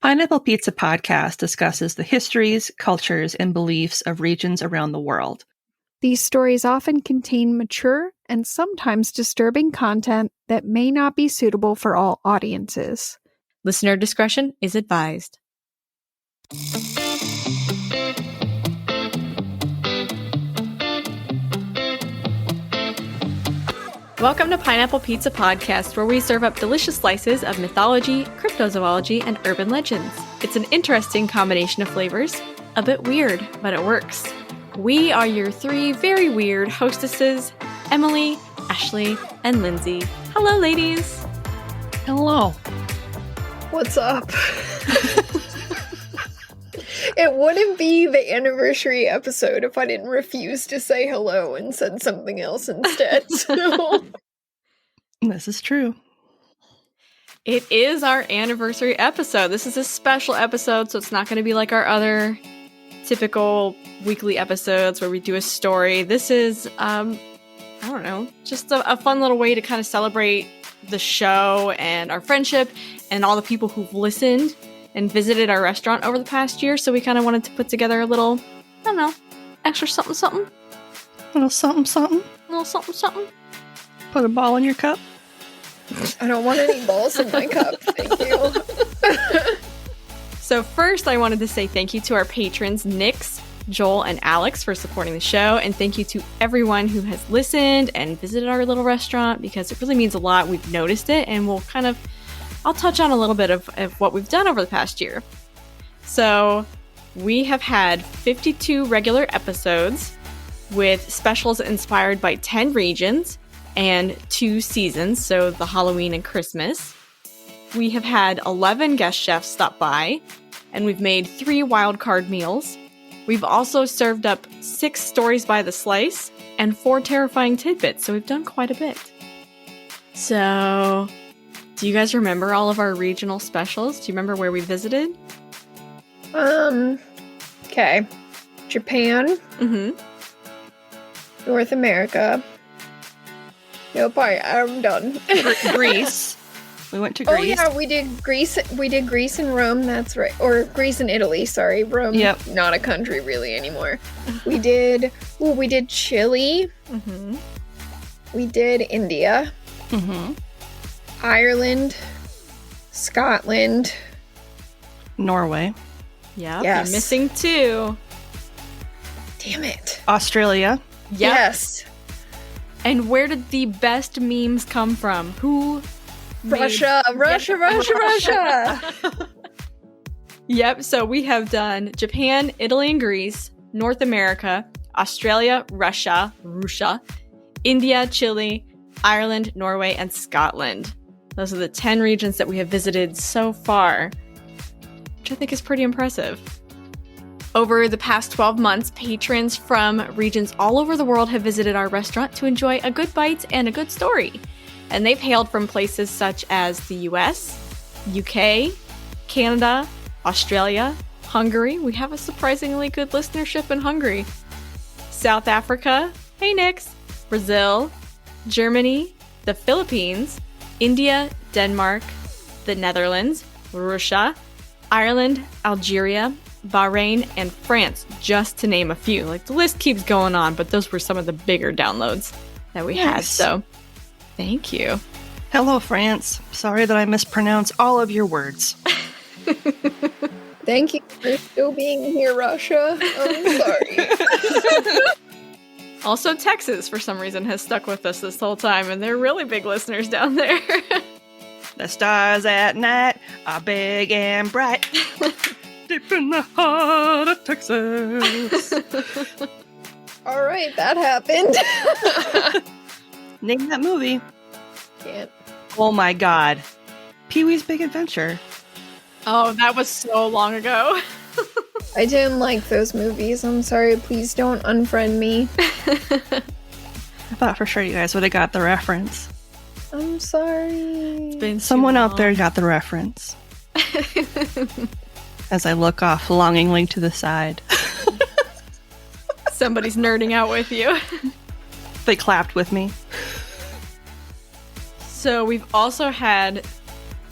Pineapple Pizza Podcast discusses the histories, cultures, and beliefs of regions around the world. These stories often contain mature and sometimes disturbing content that may not be suitable for all audiences. Listener discretion is advised. Welcome to Pineapple Pizza Podcast, where we serve up delicious slices of mythology, cryptozoology, and urban legends. It's an interesting combination of flavors, a bit weird, but it works. We are your three very weird hostesses, Emily, Ashley, and Lindsay. Hello, ladies. Hello. What's up? It wouldn't be the anniversary episode if I didn't refuse to say hello and said something else instead. So. This is true. It is our anniversary episode. This is a special episode, so it's not going to be like our other typical weekly episodes where we do a story. This is, I don't know, just a fun little way to kind of celebrate the show and our friendship and all the people who've listened and visited our restaurant over the past year. So we kind of wanted to put together a little, I don't know, extra something. Little something. Little something. Put a ball in your cup. I don't want any balls in my cup. Thank you. So first, I wanted to say thank you to our patrons, Nix, Joel, and Alex, for supporting the show. And thank you to everyone who has listened and visited our little restaurant, because it really means a lot. We've noticed it, and I'll touch on a little bit of what we've done over the past year. So we have had 52 regular episodes with specials inspired by 10 regions and 2 seasons, so the Halloween and Christmas. We have had 11 guest chefs stop by, and we've made 3 wild card meals. We've also served up 6 stories by the slice and 4 terrifying tidbits, so we've done quite a bit. So, do you guys remember all of our regional specials? Do you remember where we visited? Okay. Japan. Mm-hmm. North America. Nope, I'm done. Greece. We went to Greece. Oh yeah, we did Greece. We did Greece and Rome. That's right, or Greece and Italy. Sorry, Rome. Yep. Not a country really anymore. We did. Well, we did Chile. Mm-hmm. We did India. Mm-hmm. Ireland. Scotland. Norway. Yep, Yes. you're missing 2. Damn it. Australia. Yep. Yes. And where did the best memes come from? Who? Russia. Yep, so we have done Japan, Italy, and Greece, North America, Australia, Russia, India, Chile, Ireland, Norway, and Scotland. Those are the 10 regions that we have visited so far, which I think is pretty impressive. Over the past 12 months, patrons from regions all over the world have visited our restaurant to enjoy a good bite and a good story. And they've hailed from places such as the US, UK, Canada, Australia, Hungary. We have a surprisingly good listenership in Hungary. South Africa, hey Nix, Brazil, Germany, the Philippines, India, Denmark, the Netherlands, Russia, Ireland, Algeria, Bahrain, and France, just to name a few. Like, the list keeps going on, but those were some of the bigger downloads that we had, so thank you. Hello, France. Sorry that I mispronounce all of your words. Thank you for still being here, Russia. I'm sorry. Also, Texas, for some reason, has stuck with us this whole time, and they're really big listeners down there. The stars at night are big and bright. Deep in the heart of Texas. All right, that happened. Name that movie. Can't. Oh my god. Pee-wee's Big Adventure. Oh, that was so long ago. I didn't like those movies. I'm sorry. Please don't unfriend me. I thought for sure you guys would have got the reference. I'm sorry. It's been Someone out there got the reference. As I look off longingly to the side. Somebody's nerding out with you. They clapped with me. So we've also had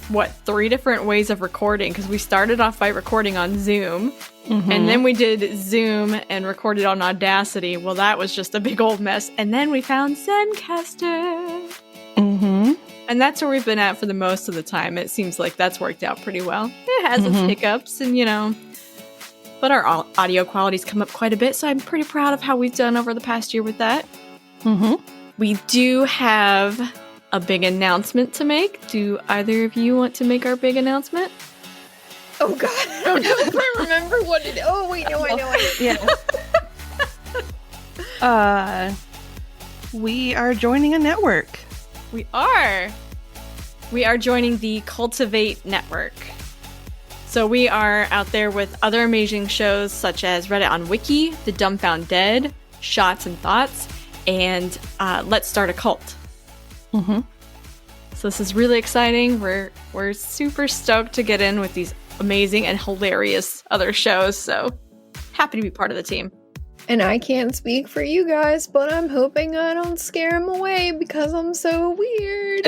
3 different ways of recording, because we started off by recording on Zoom, and then we did Zoom and recorded on Audacity. Well, that was just a big old mess. And then we found Zencaster. And that's where we've been at for the most of the time. It seems like that's worked out pretty well. It has its hiccups and, but our audio quality's come up quite a bit, so I'm pretty proud of how we've done over the past year with that. We do have a big announcement to make. Do either of you want to make our big announcement? Oh God, I don't know if I remember what it is. Oh wait, no, I know. Yeah. We are joining a network. We are. We are joining the Cultivate Network. So we are out there with other amazing shows such as Reddit on Wiki, The Dumbfound Dead, Shots and Thoughts, and Let's Start a Cult. So this is really exciting. We're super stoked to get in with these amazing and hilarious other shows. So happy to be part of the team. And I can't speak for you guys, but I'm hoping I don't scare them away because I'm so weird.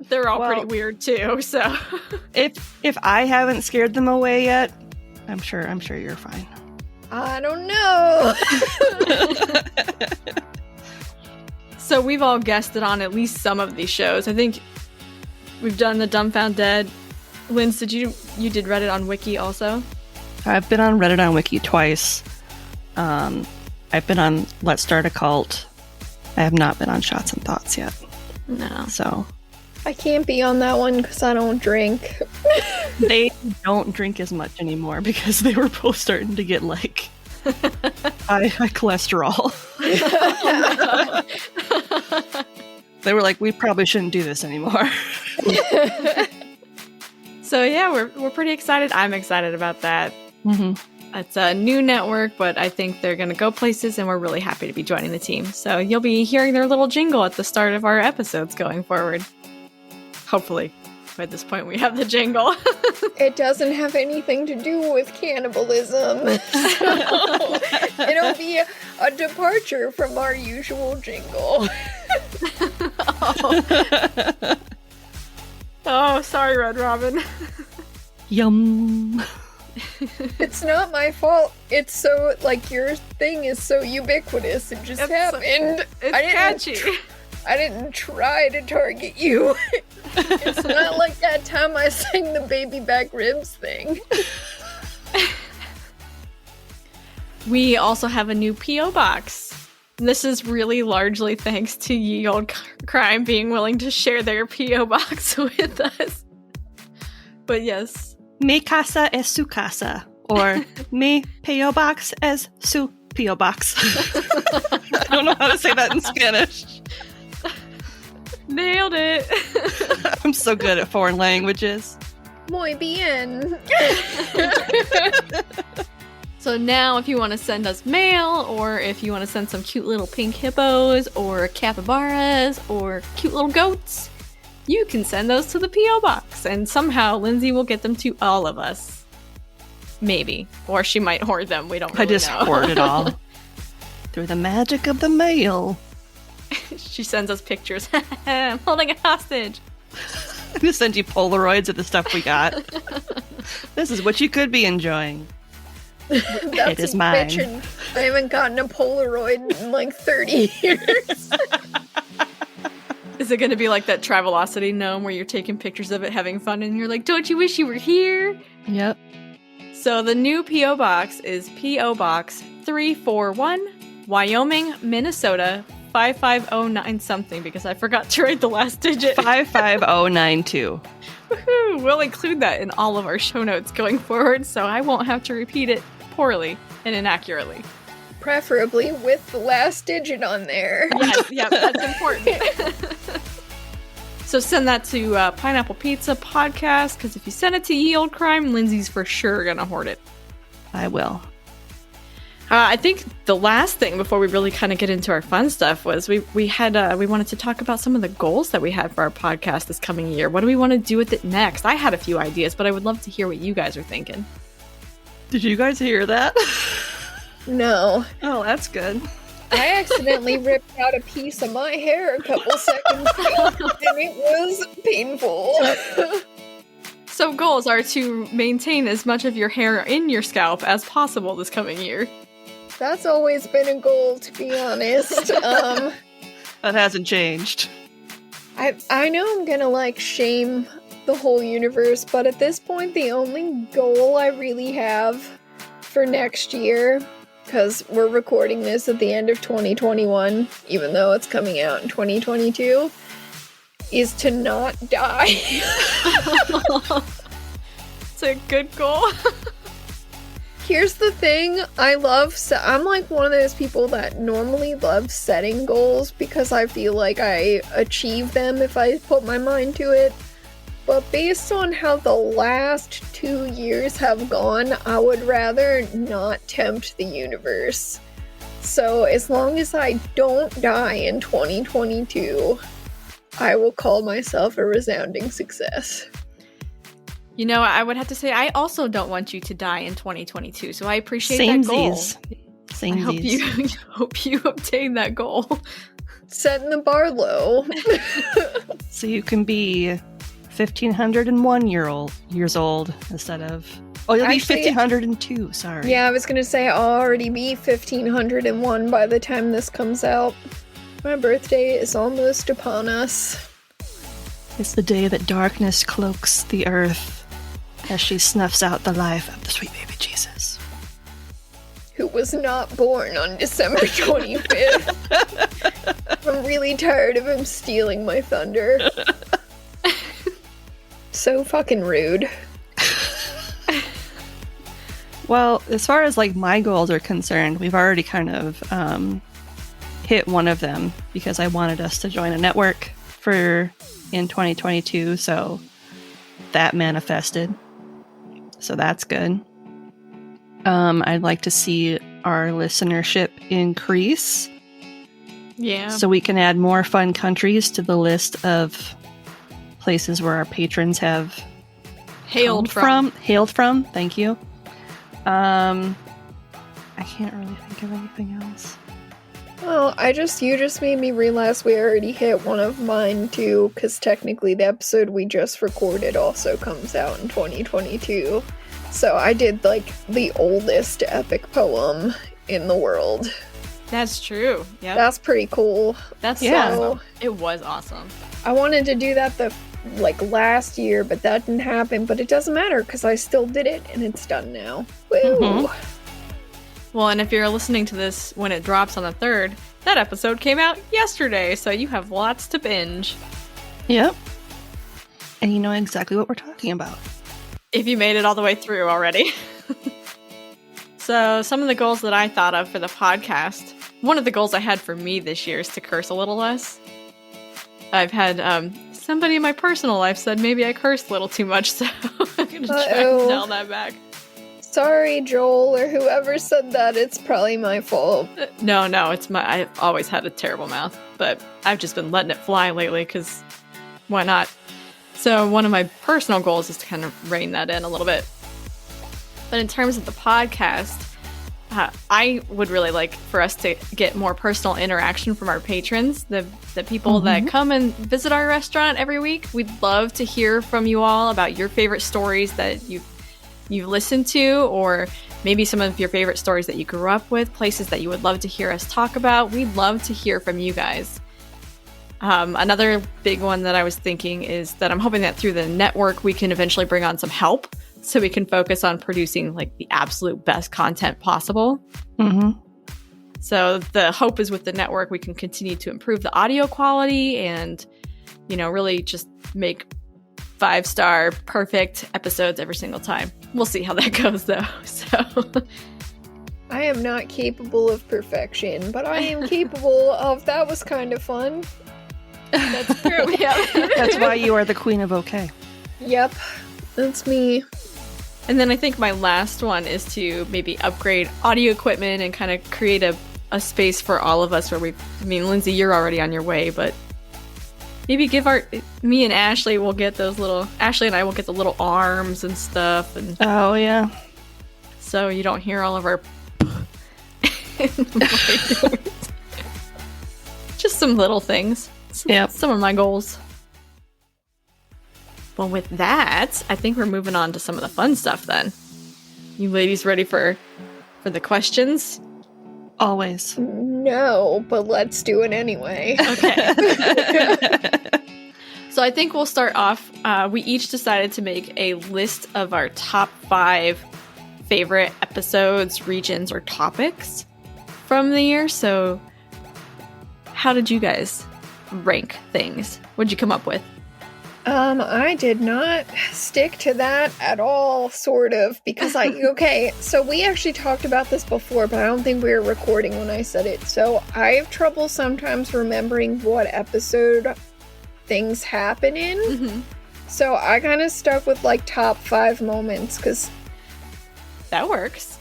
They're all pretty weird too. So if I haven't scared them away yet, I'm sure you're fine. I don't know. So we've all guested on at least some of these shows. I think we've done The Dumbfound Dead. Lindsay, you did Reddit on Wiki also? I've been on Reddit on Wiki twice. I've been on Let's Start a Cult. I have not been on Shots and Thoughts yet. No. So I can't be on that one because I don't drink. they don't drink as much anymore because they were both starting to get like high cholesterol. They were like, we probably shouldn't do this anymore. So yeah, we're pretty excited. I'm excited about that. It's a new network, but I think they're going to go places, and we're really happy to be joining the team. So you'll be hearing their little jingle at the start of our episodes going forward. Hopefully. By this point, we have the jingle. It doesn't have anything to do with cannibalism. So it'll be a departure from our usual jingle. Oh, sorry, Red Robin. Yum. It's not my fault. It's so, your thing is so ubiquitous. It just happened. It's catchy. I didn't try to target you. It's not like that time I sang the baby back ribs thing. We also have a new P.O. box. This is really largely thanks to Ye Old Crime being willing to share their P.O. box with us. But yes. Mi casa es su casa. Or mi P.O. box es su P.O. box. I don't know how to say that in Spanish. Nailed it. I'm so good at foreign languages. Muy bien. So now if you want to send us mail, or if you want to send some cute little pink hippos, or capybaras, or cute little goats, you can send those to the P.O. box, and somehow Lindsay will get them to all of us. Maybe. Or she might hoard them, we don't really know. I just hoard it all. Through the magic of the mail. She sends us pictures. I'm holding a hostage. I'm going to send you Polaroids of the stuff we got. This is what you could be enjoying. It is mine. Bitchin'. I haven't gotten a Polaroid in 30 years. Is it going to be like that Travelocity gnome where you're taking pictures of it, having fun, and you're like, don't you wish you were here? Yep. So the new P.O. Box is P.O. Box 341, Wyoming, Minnesota, 55009 something, because I forgot to write the last digit. 55092. Woohoo! We'll include that in all of our show notes going forward, so I won't have to repeat it poorly and inaccurately. Preferably with the last digit on there. Yes, yep, that's important. So send that to Pineapple Pizza Podcast, because if you send it to Ye Old Crime, Lindsay's for sure gonna hoard it. I will. I think the last thing before we really kind of get into our fun stuff was we wanted to talk about some of the goals that we had for our podcast this coming year. What do we want to do with it next? I had a few ideas, but I would love to hear what you guys are thinking. Did you guys hear that? No. Oh, that's good. I accidentally ripped out a piece of my hair a couple seconds ago, and it was painful. So goals are to maintain as much of your hair in your scalp as possible this coming year. That's always been a goal, to be honest. That hasn't changed. I know I'm gonna, shame the whole universe, but at this point, the only goal I really have for next year, because we're recording this at the end of 2021, even though it's coming out in 2022, is to not die. It's a good goal. Here's the thing, I'm one of those people that normally love setting goals because I feel like I achieve them if I put my mind to it. But based on how the last 2 years have gone, I would rather not tempt the universe. So as long as I don't die in 2022, I will call myself a resounding success. You know, I would have to say I also don't want you to die in 2022, so I appreciate that goal. I hope you obtain that goal. Setting the bar low. So you can be 1,501 years old instead of... Oh, you'll Actually, be 1,502, sorry. Yeah, I was gonna say I'll already be 1,501 by the time this comes out. My birthday is almost upon us. It's the day that darkness cloaks the earth as she snuffs out the life of the sweet baby Jesus. Who was not born on December 25th. I'm really tired of him stealing my thunder. So fucking rude. Well, as far as my goals are concerned, we've already kind of hit one of them because I wanted us to join a network in 2022, so that manifested. So that's good. I'd like to see our listenership increase. Yeah. So we can add more fun countries to the list of places where our patrons have Hailed from. Thank you. I can't really think of anything else. Well, you just made me realize we already hit one of mine too, because technically the episode we just recorded also comes out in 2022. So I did the oldest epic poem in the world. That's true. Yeah. That's pretty cool. That's Yeah. awesome. It was awesome. I wanted to do that last year, but that didn't happen. But it doesn't matter because I still did it and it's done now. Woo! Mhm. Well, and if you're listening to this when it drops on the 3rd, that episode came out yesterday, so you have lots to binge. Yep. And you know exactly what we're talking about. If you made it all the way through already. So, some of the goals that I thought of for the podcast, one of the goals I had for me this year is to curse a little less. I've had somebody in my personal life said maybe I cursed a little too much, so I'm going to try and dial that back. Sorry, Joel, or whoever said that. It's probably my fault. No, I've always had a terrible mouth, but I've just been letting it fly lately, because why not? So one of my personal goals is to kind of rein that in a little bit. But in terms of the podcast, I would really like for us to get more personal interaction from our patrons, the people that come and visit our restaurant every week. We'd love to hear from you all about your favorite stories that you've listened to, or maybe some of your favorite stories that you grew up with, places that you would love to hear us talk about. We'd love to hear from you guys. Another big one that I was thinking is that I'm hoping that through the network we can eventually bring on some help so we can focus on producing the absolute best content possible. Mm-hmm. So the hope is with the network we can continue to improve the audio quality and, really just make 5-star perfect episodes every single time. We'll see how that goes though. So I am not capable of perfection, but I am capable of that was kind of fun. that's true. Yeah. That's why you are the queen of okay. Yep, that's me. And then I think my last one is to maybe upgrade audio equipment and kind of create a space for all of us where Lindsay, you're already on your way, but maybe me and Ashley will get Ashley and I will get the little arms and stuff. And Oh, yeah. so you don't hear all of our Just some little things. Yep. Some of my goals. Well, with that, I think we're moving on to some of the fun stuff then. You ladies ready for the questions? Always. No, but let's do it anyway. Okay. So I think we'll start off. We each decided to make a list of our top 5 favorite episodes, regions, or topics from the year. So how did you guys rank things? What'd you come up with? I did not stick to that at all, sort of, because okay, so we actually talked about this before, but I don't think we were recording when I said it. So I have trouble sometimes remembering what episode things happen in. Mm-hmm. So I kind of stuck with like top 5 moments, because That works.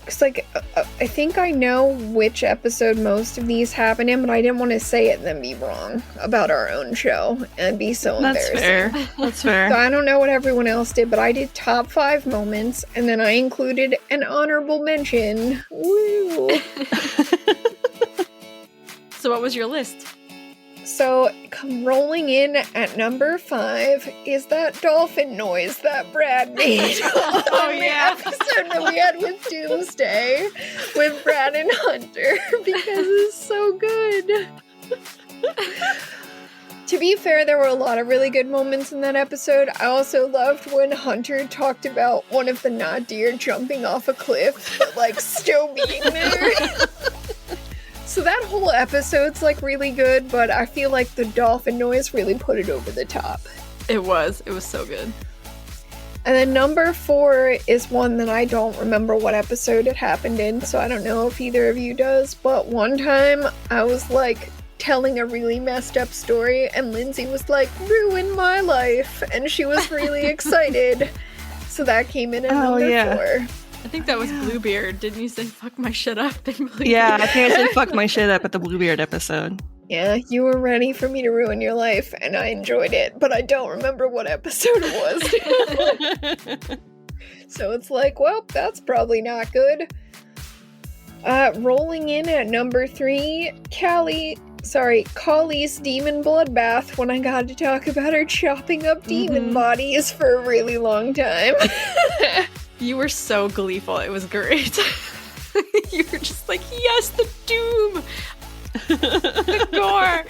I think I know which episode most of these happen in, but I didn't want to say it and then be wrong about our own show and be so That's embarrassing. fair. That's fair. So I don't know what everyone else did, but I did top 5 moments, and then I included an honorable mention. Woo! So what was your list? So, rolling in at number 5 is that dolphin noise that Brad made on the episode that we had with Doomsday with Brad and Hunter, because it's so good. To be fair, there were a lot of really good moments in that episode. I also loved when Hunter talked about one of the not deer jumping off a cliff, but like still being there. So that whole episode's like really good, but I feel like the dolphin noise really put it over the top. It was so good. And then number 4 is one that I don't remember what episode it happened in, so I don't know if either of you does, but one time I was like telling a really messed up story and Lindsay was like, "Ruin my life," and she was really excited. So that came in at number 4. I think that was Bluebeard. Didn't you say "fuck my shit up"? Yeah, I think I said fuck my shit up at the Bluebeard episode. Yeah, you were ready for me to ruin your life, and I enjoyed it, but I don't remember what episode it was. So it's like, well, that's probably not good. Rolling in at number 3, Collie's demon bloodbath, when I got to talk about her chopping up demon bodies for a really long time. You were so gleeful. It was great. You were just like, yes, the doom! The gore!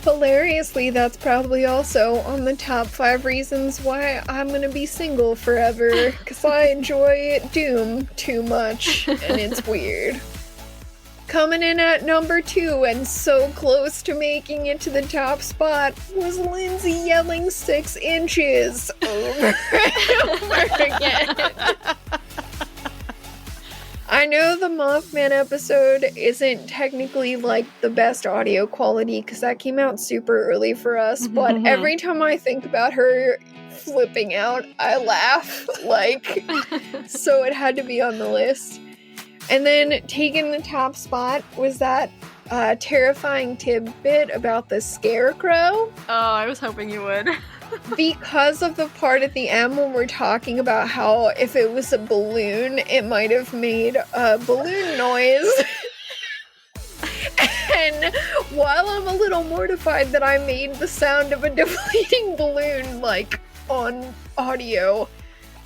Hilariously, that's probably also on the top 5 reasons why I'm gonna be single forever, because I enjoy Doom too much, and it's weird. Coming in at number 2 and so close to making it to the top spot was Lindsay yelling 6 inches over and over again. I know the Mothman episode isn't technically like the best audio quality because that came out super early for us, but every time I think about her flipping out, I laugh, so it had to be on the list. And then taking the top spot was that terrifying tidbit about the scarecrow. Oh, I was hoping you would. Because of the part at the end when we're talking about how if it was a balloon, it might have made a balloon noise. And while I'm a little mortified that I made the sound of a deflating balloon, on audio,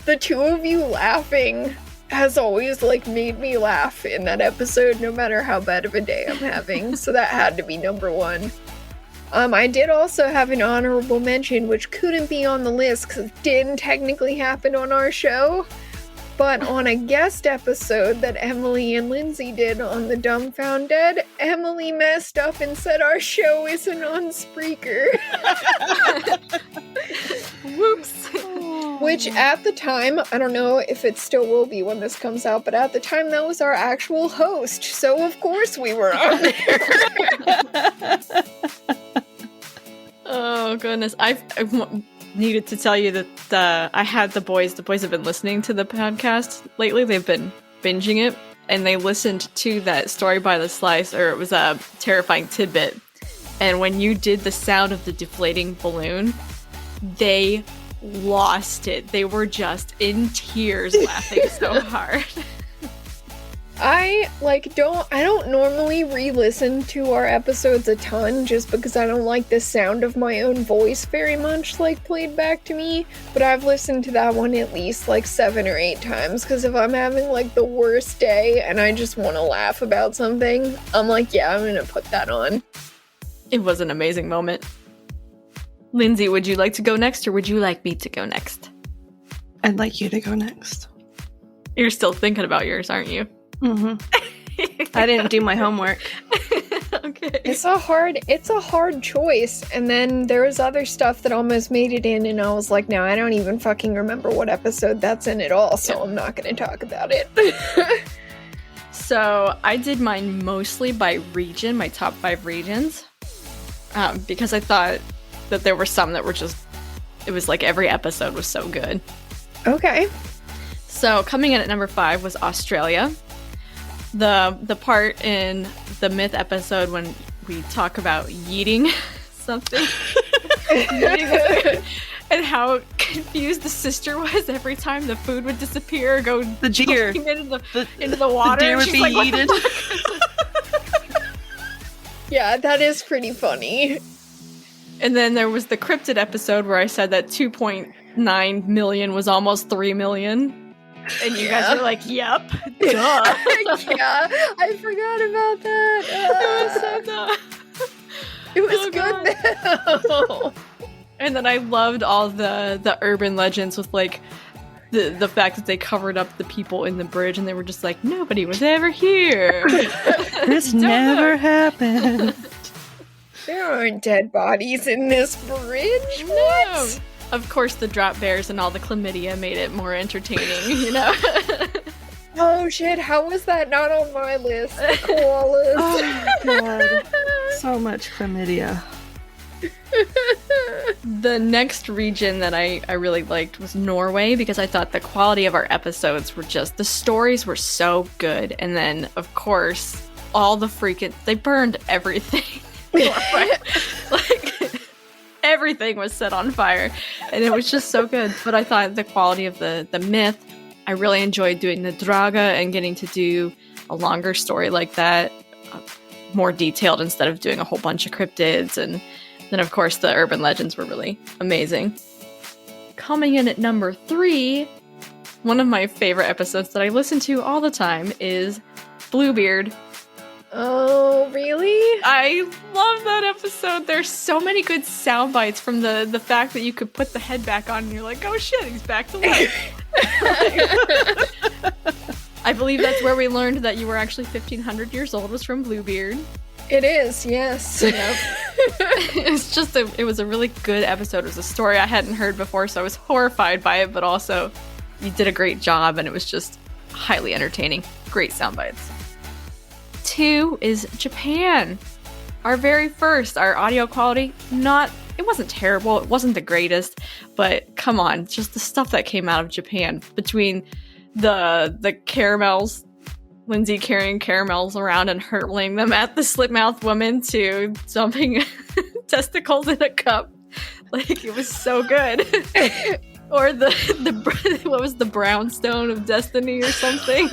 the two of you laughing has always, made me laugh in that episode, no matter how bad of a day I'm having. So that had to be number 1. I did also have an honorable mention, which couldn't be on the list because it didn't technically happen on our show, but on a guest episode that Emily and Lindsay did on the Dumbfound Dead, Emily messed up and said our show isn't on Spreaker. Whoops. Which at the time, I don't know if it still will be when this comes out, but at the time that was our actual host, so of course we were on there. Oh goodness, I've needed to tell you that I had the boys have been listening to the podcast lately. They've been binging it, and they listened to that Story by the Slice, or it was a terrifying tidbit. And when you did the sound of the deflating balloon, they lost it. They were just in tears laughing so hard. I don't normally re-listen to our episodes a ton just because I don't like the sound of my own voice very much played back to me, but I've listened to that one at least 7 or 8 times because if I'm having the worst day and I just want to laugh about something, I'm yeah, I'm gonna put that on. It was an amazing moment. Lindsay, would you like to go next or would you like me to go next? I'd like you to go next. You're still thinking about yours, aren't you? Mm-hmm. I didn't do my homework. Okay. It's a hard choice, and then there was other stuff that almost made it in, and I was like, no, I don't even fucking remember what episode that's in at all, so I'm not going to talk about it. So I did mine mostly by region, my top 5 regions, because I thought that there were some that were just, it was every episode was so good. Okay. So coming in at number 5 was Australia. The part in the myth episode when we talk about yeeting something and how confused the sister was every time the food would disappear or go the deer into the water. The deer would be yeeted. Yeah, that is pretty funny. And then there was the cryptid episode where I said that 2.9 million was almost 3 million. And you guys were like, yep, duh. Yeah, I forgot about that. It was so dumb. It was good though. And then I loved all the urban legends with the fact that they covered up the people in the bridge and they were just like, nobody was ever here. This never happened. There aren't dead bodies in this bridge. No. What? Of course, the drop bears and all the chlamydia made it more entertaining, you know? Oh shit, how was that not on my list? The koalas. Oh god. So much chlamydia. The next region that I really liked was Norway because I thought the quality of our episodes were just, the stories were so good. And then, of course, all the they burned everything. Everything was set on fire and it was just so good. But I thought the quality of the myth, I really enjoyed doing the Draga and getting to do a longer story like that, more detailed instead of doing a whole bunch of cryptids. And then of course the urban legends were really amazing. Coming in at number 3, one of my favorite episodes that I listen to all the time is Bluebeard. Oh, really? I love that episode. There's so many good sound bites from the fact that you could put the head back on and you're like, oh shit, he's back to life. I believe that's where we learned that you were actually 1,500 years old, was from Bluebeard. It is, yes. Yep. It was a really good episode. It was a story I hadn't heard before, so I was horrified by it, but also you did a great job and it was just highly entertaining. Great sound bites. 2 is Japan. Our very first, our audio quality, it wasn't terrible, it wasn't the greatest, but come on, just the stuff that came out of Japan between the caramels, Lindsay carrying caramels around and hurling them at the slit-mouthed woman to dumping testicles in a cup. It was so good. Or what was the brownstone of destiny or something?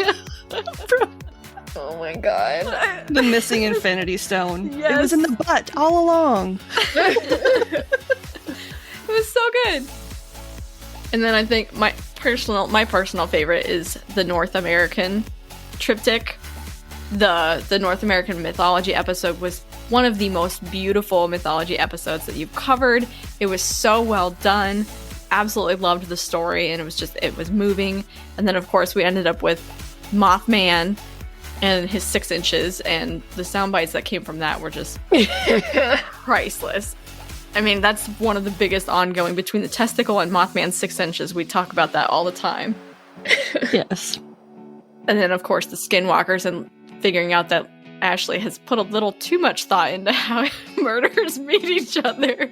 Oh my god. The missing infinity stone. Yes. It was in the butt all along. It was so good. And then I think my personal favorite is the North American Triptych. The North American mythology episode was one of the most beautiful mythology episodes that you've covered. It was so well done. Absolutely loved the story, and it was moving. And then of course we ended up with Mothman and his 6 inches, and the sound bites that came from that were just priceless. I mean, that's one of the biggest ongoing between the testicle and Mothman's 6 inches. We talk about that all the time. Yes. And then, of course, the skinwalkers and figuring out that Ashley has put a little too much thought into how murderers meet each other.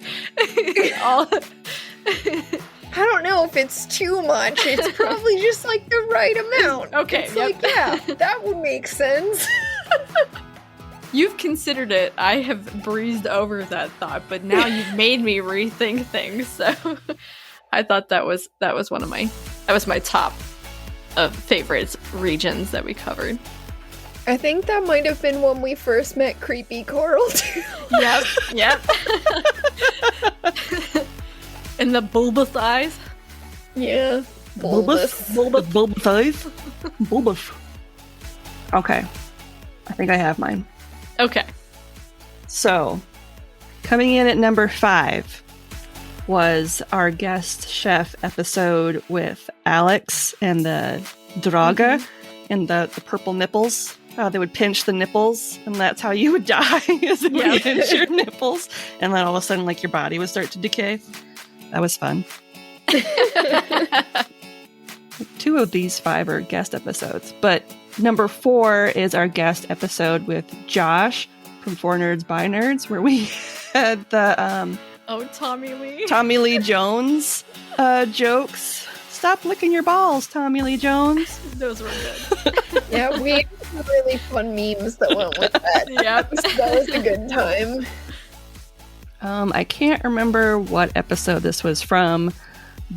I don't know if it's too much. It's probably just the right amount. Okay. It's yeah, that would make sense. You've considered it. I have breezed over that thought, but now you've made me rethink things. So I thought that was my top of favorites regions that we covered. I think that might have been when we first met Creepy Coral, too. Yep. And the bulbous eyes. Yeah. Bulbous. Bulbous eyes. Bulbous. Okay. I think I have mine. Okay. So, coming in at number 5 was our guest chef episode with Alex and the Draga and the purple nipples. How they would pinch the nipples, and that's how you would die, is if you pinch your nipples. And then all of a sudden, like, your body would start to decay. That was fun. 2 of these 5 are guest episodes, but number 4 is our guest episode with Josh from 4 Nerds by Nerds, where we had the Tommy Lee Jones jokes. Stop licking your balls, Tommy Lee Jones. Those were good. Yeah, we had really fun memes that went with that. Yep. So that was a good time. I can't remember what episode this was from,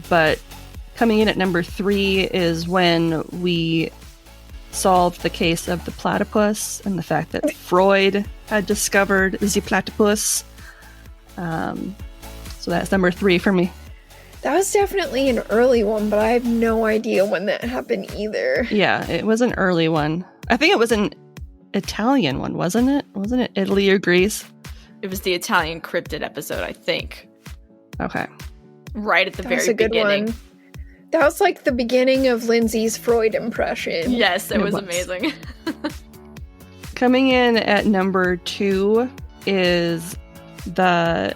but coming in at number 3 is when we solved the case of the platypus and the fact that Freud had discovered the platypus. So that's number 3 for me. That was definitely an early one, but I have no idea when that happened either. Yeah, it was an early one. I think it was an Italian one, wasn't it? Wasn't it Italy or Greece? It was the Italian cryptid episode, I think. Okay. Right at the That very was a good beginning. one. That was like the beginning of Lindsay's Freud impression. Yes, it was was. amazing. Coming in at number 2 is the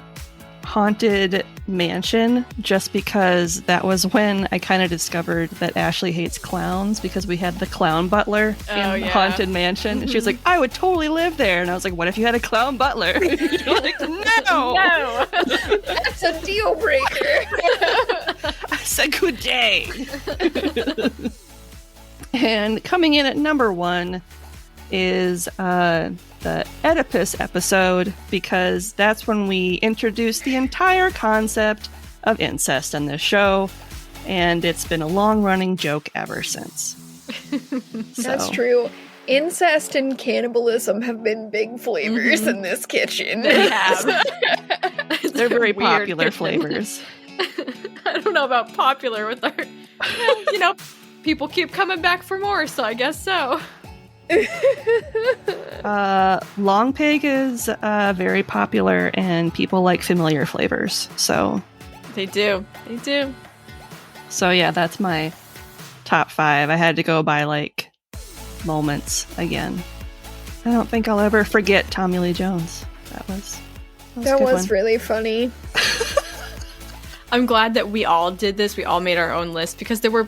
Haunted Mansion, just because that was when I kind of discovered that Ashley hates clowns, because we had the clown butler in the Haunted Mansion. And she was like, I would totally live there. And I was like, what if you had a clown butler? And you're like, no! No! That's a deal breaker. I said, good day. And coming in at number 1 is the Oedipus episode, because that's when we introduced the entire concept of incest in this show, and it's been a long-running joke ever since. That's true. Incest and cannibalism have been big flavors in this kitchen. They have. They're very Weird popular kitchen. flavors. I don't know about popular with our... Well, people keep coming back for more, so I guess so. Long pig is very popular, and people like familiar flavors. So They do. So yeah, that's my top 5. I had to go by like moments again. I don't think I'll ever forget Tommy Lee Jones. That was a good one. Really funny. I'm glad that we all did this. We all made our own list, because there were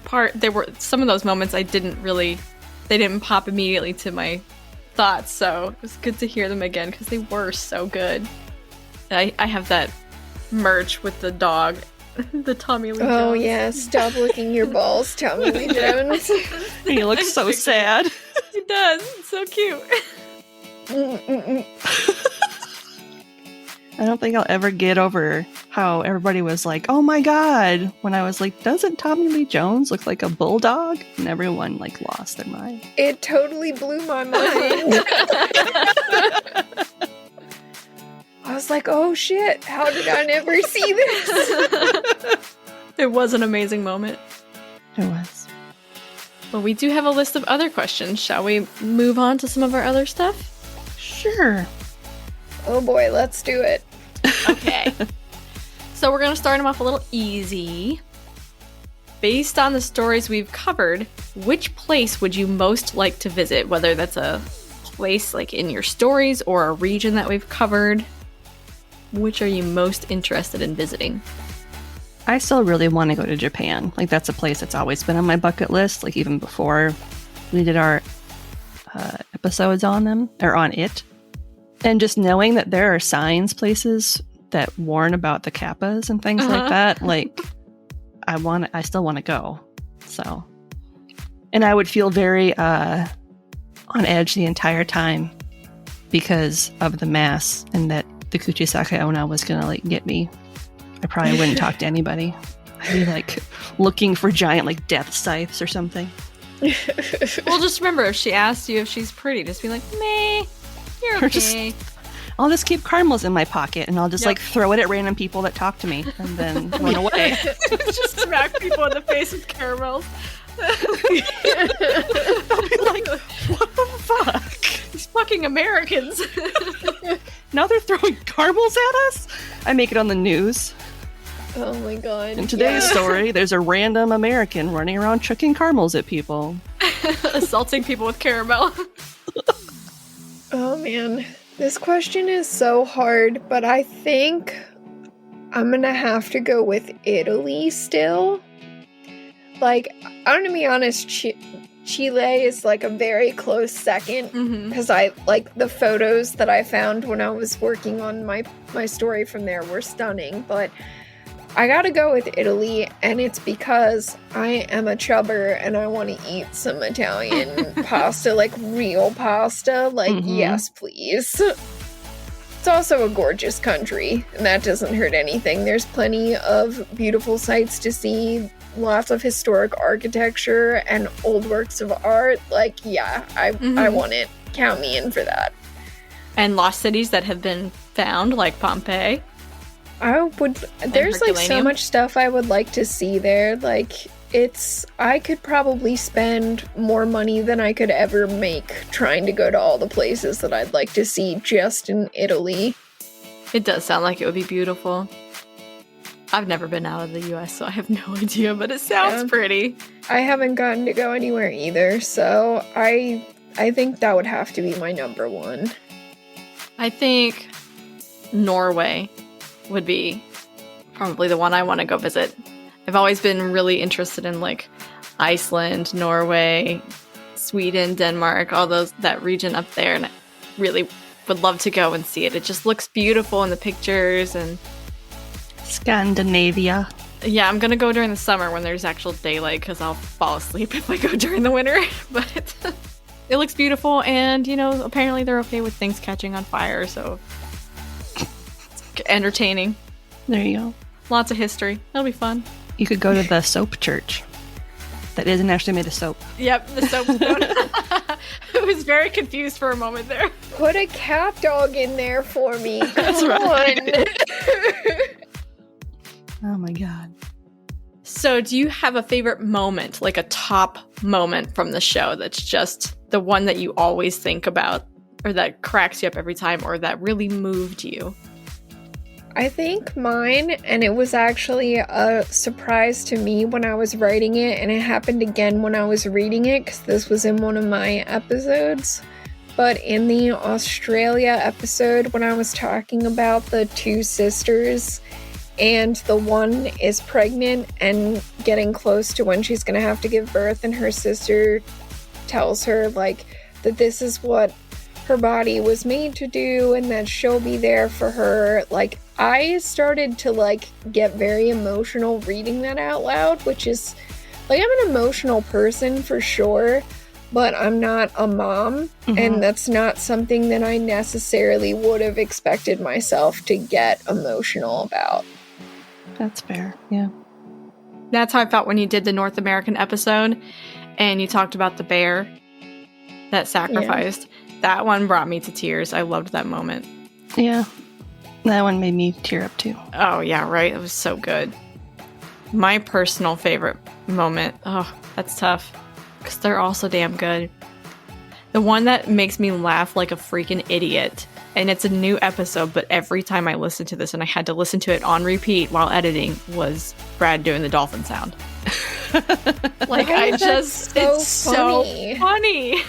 some of those moments they didn't pop immediately to my thoughts, so it was good to hear them again, because they were so good. I have that merch with the dog, the Tommy Lee Jones. Oh yeah, stop licking your balls, Tommy Lee Jones. He looks so sad. He does. It's so cute. I don't think I'll ever get over how everybody was like, oh my god, when I was like, doesn't Tommy Lee Jones look like a bulldog? And everyone like lost their mind. It totally blew my mind. I was like, oh shit, how did I never see this? It was an amazing moment. It was. Well, we do have a list of other questions. Shall we move on to some of our other stuff? Sure. Oh boy, let's do it. Okay. So we're going to start them off a little easy. Based on the stories we've covered, which place would you most like to visit? Whether that's a place like in your stories or a region that we've covered. Which are you most interested in visiting? I still really want to go to Japan. Like, that's a place that's always been on my bucket list, like even before we did our episodes on them, or on it. And just knowing that there are signs places that warn about the kappas and things like that, like, I still want to go. So, and I would feel very on edge the entire time because of the mass, and that the Kuchisake Onna was gonna like get me. I probably wouldn't talk to anybody. I'd be like looking for giant like death scythes or something. Well, just remember, if she asks you if she's pretty, just be like, meh, you're okay. I'll just keep caramels in my pocket, and I'll just like throw it at random people that talk to me, and then run away. Just smack people in the face with caramels. I'll be like, what the fuck? These fucking Americans. Now they're throwing caramels at us? I make it on the news. Oh my god. In today's story, there's a random American running around chucking caramels at people. Assaulting people with caramel. Oh man. This question is so hard, but I think I'm gonna have to go with Italy still. Like, I'm gonna be honest, Chile is like a very close second, because I like the photos that I found when I was working on my story from there were stunning, but I gotta go with Italy, and it's because I am a chubber and I want to eat some Italian pasta, like real pasta. Like, yes, please. It's also a gorgeous country, and that doesn't hurt anything. There's plenty of beautiful sights to see, lots of historic architecture and old works of art. Like, yeah, I want it. Count me in for that. And lost cities that have been found, like Pompeii. There's like so much stuff I would like to see there. Like, I could probably spend more money than I could ever make trying to go to all the places that I'd like to see just in Italy. It does sound like it would be beautiful. I've never been out of the US, so I have no idea, but it sounds pretty. I haven't gotten to go anywhere either, so I think that would have to be my number one. I think Norway would be probably the one I want to go visit. I've always been really interested in like Iceland, Norway, Sweden, Denmark, all that region up there, and I really would love to go and see it. It just looks beautiful in the pictures. And Scandinavia. Yeah, I'm gonna go during the summer when there's actual daylight, because I'll fall asleep if I go during the winter. But it looks beautiful, and apparently they're okay with things catching on fire, so entertaining. There you go. Lots of history. It'll be fun. You could go to the soap church. That isn't actually made of soap. Yep, the soap stone. I was very confused for a moment there. Put a cat dog in there for me. That's right. Oh my god. So do you have a favorite moment, like a top moment from the show that's just the one that you always think about, or that cracks you up every time, or that really moved you? I think mine, and it was actually a surprise to me when I was writing it, and it happened again when I was reading it, because this was in one of my episodes. But in the Australia episode, when I was talking about the two sisters, and the one is pregnant and getting close to when she's going to have to give birth, and her sister tells her, like, that this is what her body was made to do, and that she'll be there for her. Like, I started to, like, get very emotional reading that out loud, which is, like, I'm an emotional person for sure, but I'm not a mom, and that's not something that I necessarily would have expected myself to get emotional about. That's fair, yeah. That's how I felt when you did the North American episode, and you talked about the bear that sacrificed. Yeah. That one brought me to tears. I loved that moment. Yeah. That one made me tear up too. Oh, yeah, right? It was so good. My personal favorite moment, that's tough, because they're all so damn good. The one that makes me laugh like a freaking idiot, and it's a new episode, but every time I listen to this, and I had to listen to it on repeat while editing, was Brad doing the dolphin sound. Like, it's so funny.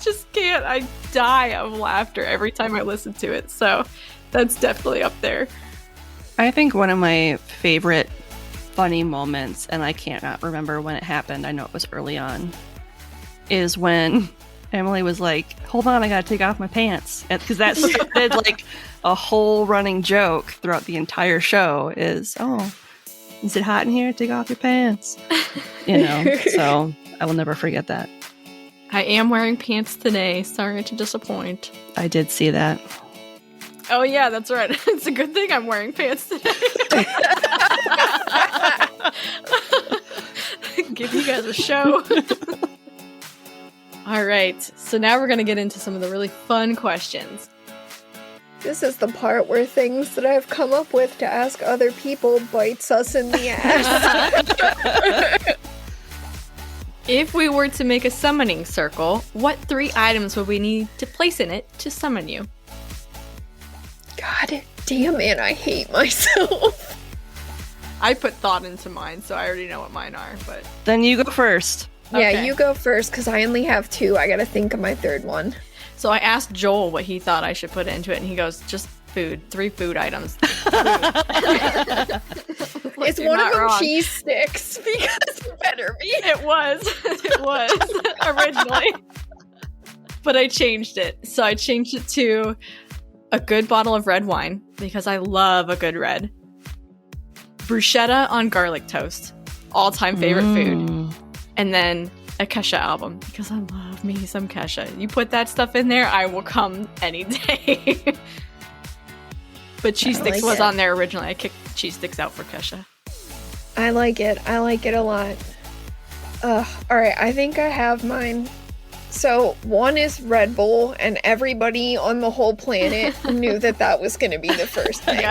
Just can't. I die of laughter every time I listen to it. So that's definitely up there. I think one of my favorite funny moments, and I cannot remember when it happened, I know it was early on, is when Emily was like, hold on, I gotta take off my pants. Because that started like a whole running joke throughout the entire show is, is it hot in here? Take off your pants. So I will never forget that. I am wearing pants today. Sorry to disappoint. I did see that. Oh, yeah, that's right. It's a good thing I'm wearing pants today. Give you guys a show. All right. So now we're going to get into some of the really fun questions. This is the part where things that I've come up with to ask other people bites us in the ass. If we were to make a summoning circle, what 3 items would we need to place in it to summon you? God damn it, I hate myself. I put thought into mine, so I already know what mine are, but... Then you go first. Yeah, Okay. you go first, because I only have 2. I gotta think of my third one. So I asked Joel what he thought I should put into it, and he goes, just food. 3 food items. Is You're one not of them wrong. cheese sticks? Because it better be. It was. It was originally. But I changed it. So I changed it to a good bottle of red wine, because I love a good red. Bruschetta on garlic toast. All-time favorite food. And then a Kesha album, because I love me some Kesha. You put that stuff in there, I will come any day. But cheese I sticks like was it. on there originally. I kicked cheese sticks out for Kesha. I like it. I like it a lot. Alright, I think I have mine. So, one is Red Bull, and everybody on the whole planet knew that that was going to be the first thing.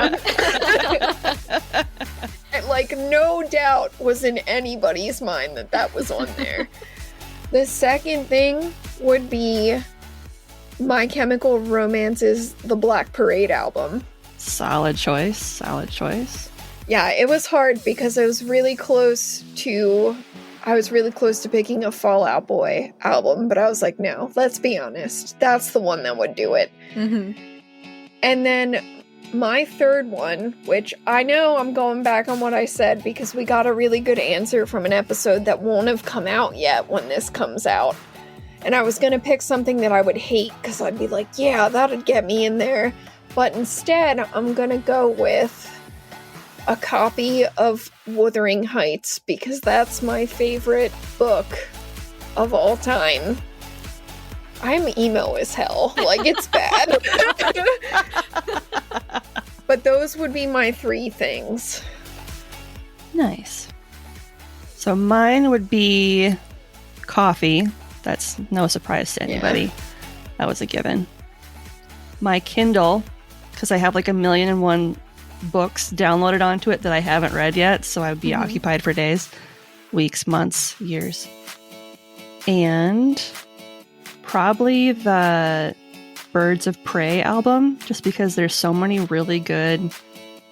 And, like, no doubt was in anybody's mind that that was on there. The second thing would be My Chemical Romance's The Black Parade album. Solid choice. Solid choice. Yeah, it was hard because I was really close to picking a Fall Out Boy album, but I was like, no, let's be honest. That's the one that would do it. Mm-hmm. And then my third one, which I know I'm going back on what I said because we got a really good answer from an episode that won't have come out yet when this comes out. And I was going to pick something that I would hate because I'd be like, yeah, that'd get me in there. But instead, I'm going to go with a copy of Wuthering Heights because that's my favorite book of all time. I'm emo as hell. Like, it's bad. But those would be my 3 things. Nice. So mine would be coffee. That's no surprise to anybody. Yeah. That was a given. My Kindle, because I have like 1,000,001 books downloaded onto it that I haven't read yet, so I would be occupied for days, weeks, months, years. And probably the Birds of Prey album, just because there's so many really good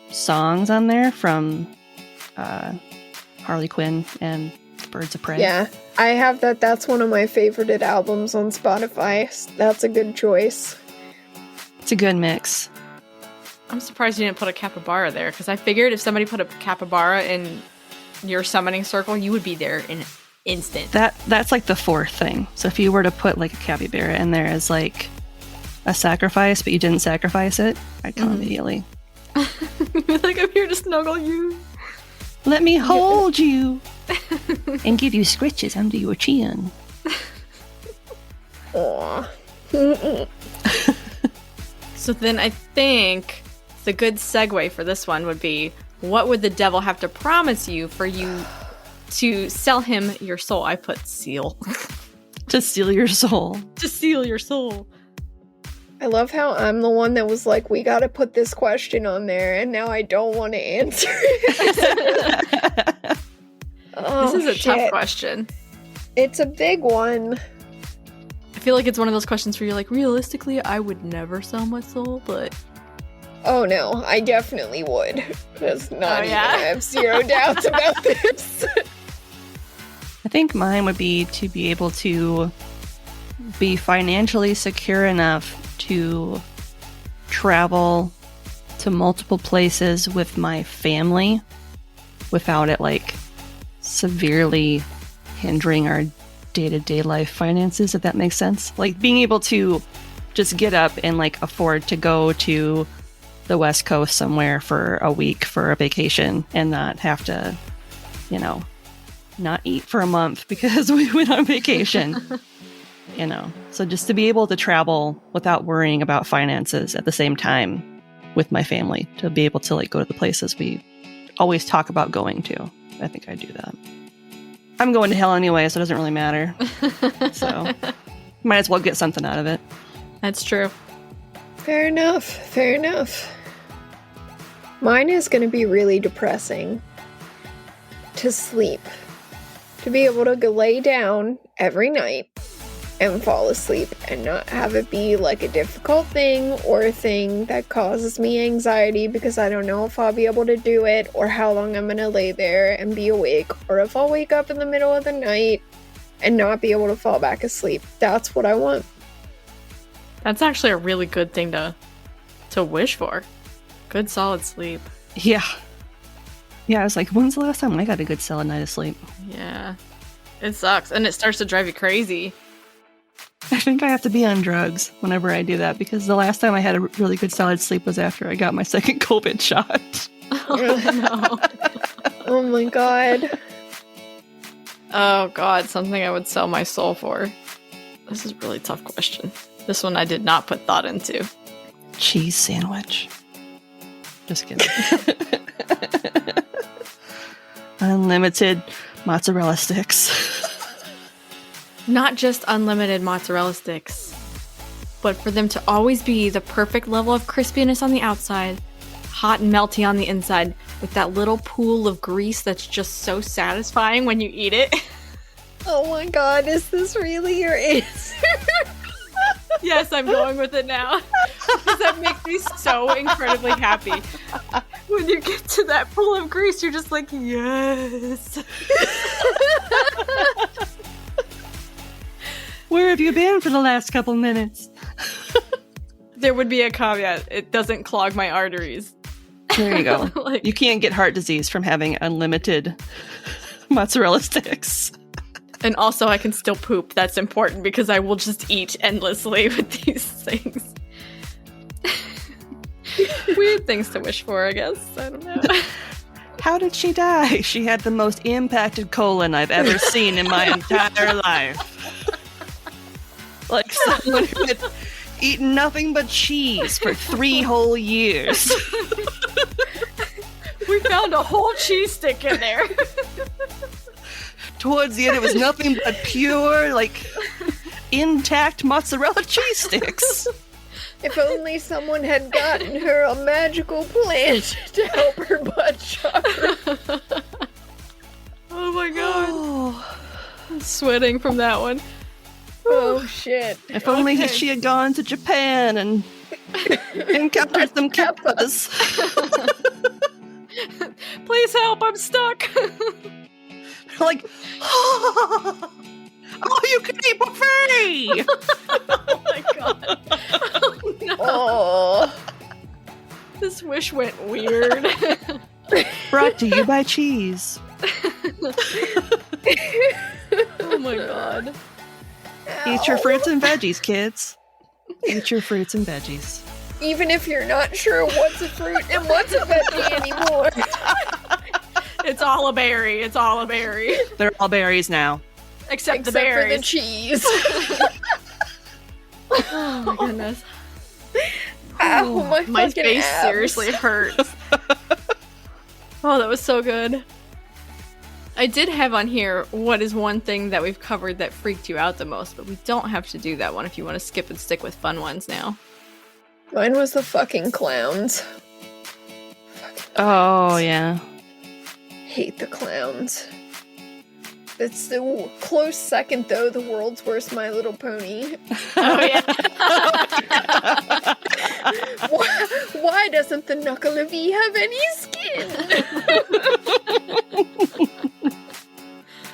songs on there from Harley Quinn and Birds of Prey. Yeah, I have that. That's one of my favorited albums on Spotify. That's a good choice. It's a good mix. I'm surprised you didn't put a capybara there, because I figured if somebody put a capybara in your summoning circle, you would be there in an instant. That's like the 4th thing. So if you were to put like a capybara in there as like a sacrifice, but you didn't sacrifice it, I'd come immediately. Like, I'm here to snuggle you. Let me hold you and give you scritches under your chin. Aw. So then I think the good segue for this one would be, what would the devil have to promise you for you to sell him your soul? I put seal. To steal your soul. To seal your soul. I love how I'm the one that was like, we gotta put this question on there, and now I don't want to answer it. Oh, This is a tough shit. question. It's a big one. I feel like it's one of those questions where you're like, realistically, I would never sell my soul, but... Oh no, I definitely would. There's not even, yeah? I have 0 doubts about this. I think mine would be to be able to be financially secure enough to travel to multiple places with my family without it like severely hindering our day-to-day life finances, if that makes sense. Like being able to just get up and like afford to go to the West Coast somewhere for a week for a vacation and not have to, you know, not eat for a month because we went on vacation. You know, so just to be able to travel without worrying about finances at the same time with my family, to be able to like go to the places we always talk about going to. I think I'd do that. I'm going to hell anyway, so it doesn't really matter. So Might as well get something out of it. That's true. Fair enough. Fair enough. Mine is going to be really depressing. To sleep. To be able to lay down every night and fall asleep and not have it be like a difficult thing or a thing that causes me anxiety because I don't know if I'll be able to do it or how long I'm going to lay there and be awake, or if I'll wake up in the middle of the night and not be able to fall back asleep. That's what I want. That's actually a really good thing to wish for. Good solid sleep. Yeah. Yeah, I was like, when's the last time I got a good solid night of sleep? Yeah. It sucks. And it starts to drive you crazy. I think I have to be on drugs whenever I do that, because the last time I had a really good solid sleep was after I got my second COVID shot. Oh, no. Oh my god. Oh, God. Something I would sell my soul for. This is a really tough question. This one I did not put thought into. Cheese sandwich. Just kidding. Unlimited mozzarella sticks. Not just unlimited mozzarella sticks, but for them to always be the perfect level of crispiness on the outside, hot and melty on the inside, with that little pool of grease that's just so satisfying when you eat it. Oh my god, is this really your answer? Yes, I'm going with it now. Because that makes me so incredibly happy. When you get to that pool of grease, you're just like, yes. Where have you been for the last couple minutes? There would be a caveat. It doesn't clog my arteries. There you go. Like, you can't get heart disease from having unlimited mozzarella sticks. and also I can still poop. That's important because I will just eat endlessly with these things. Weird things to wish for, I guess. I don't know. How did she die? She had the most impacted colon I've ever seen in my entire life. Like someone who had eaten nothing but cheese for 3 whole years. We found a whole cheese stick in there. Towards the end, it was nothing but pure, like, intact mozzarella cheese sticks. If only someone had gotten her a magical plant to help her butt chakra. Oh my god. I'm sweating from that one. Oh shit. If only she had gone to Japan and encountered some kappas. Please help, I'm stuck. Like, oh, you can eat for free! Oh my god. Oh no. Oh. This wish went weird. Brought to you by cheese. Oh my god. Eat your fruits and veggies, kids. Eat your fruits and veggies. Even if you're not sure what's a fruit and what's a veggie anymore. It's all a berry. It's all a berry. They're all berries now. Except the For the berries. cheese. Oh my goodness. Ow, My fucking face abs. seriously hurts. Oh, that was so good. I did have on here what is one thing that we've covered that freaked you out the most, but we don't have to do that one if you want to skip and stick with fun ones now. Mine was the fucking clowns. Oh, yeah. Hate the clowns. It's the close second, though, the world's worst My Little Pony. Oh, yeah. Why doesn't the Knuckle of E have any skin?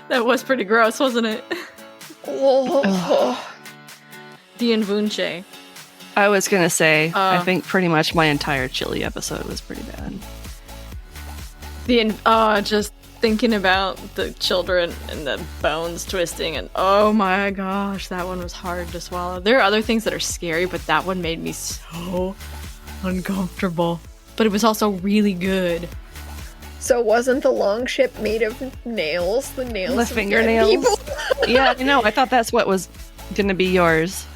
That was pretty gross, wasn't it? Oh. The Invunche. I was gonna say, I think pretty much my entire chili episode was pretty bad. Just thinking about the children and the bones twisting, and oh my gosh, that one was hard to swallow. There are other things that are scary, but that one made me so uncomfortable. But it was also really good. So wasn't the long ship made of nails? The nails The of dead fingernails? people? Yeah, I know. I thought that's what was gonna be yours.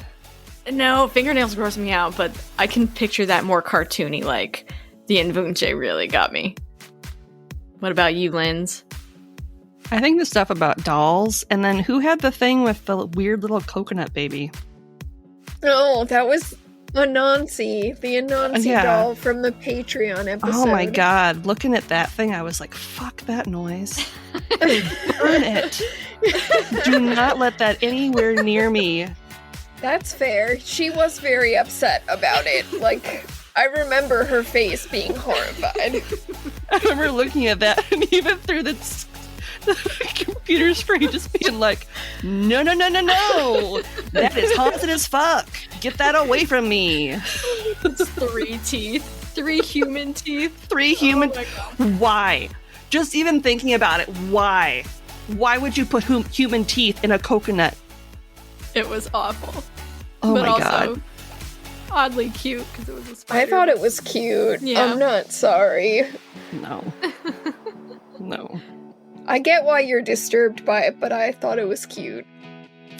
No, fingernails gross me out, but I can picture that more cartoony, like the Invunche really got me. What about you, Linz? I think the stuff about dolls, and then who had the thing with the weird little coconut baby? Oh, that was Anansi, the Anansi Yeah. doll from the Patreon episode. Oh my god, looking at that thing, I was like, fuck that noise. Burn it. Do not let that anywhere near me. That's fair. She was very upset about it. Like, I remember her face being horrified. I remember looking at that and even through the computer screen just being like, no, no, no, no, no. That is haunted as fuck. Get that away from me. It's 3 teeth. 3 human teeth. 3 human. Oh my God. Why? Just even thinking about it, why? Why would you put human teeth in a coconut? It was awful. Oh but my also god. oddly cute because it was a spider. I thought it was cute. Yeah. I'm not sorry. No. No. I get why you're disturbed by it, but I thought it was cute.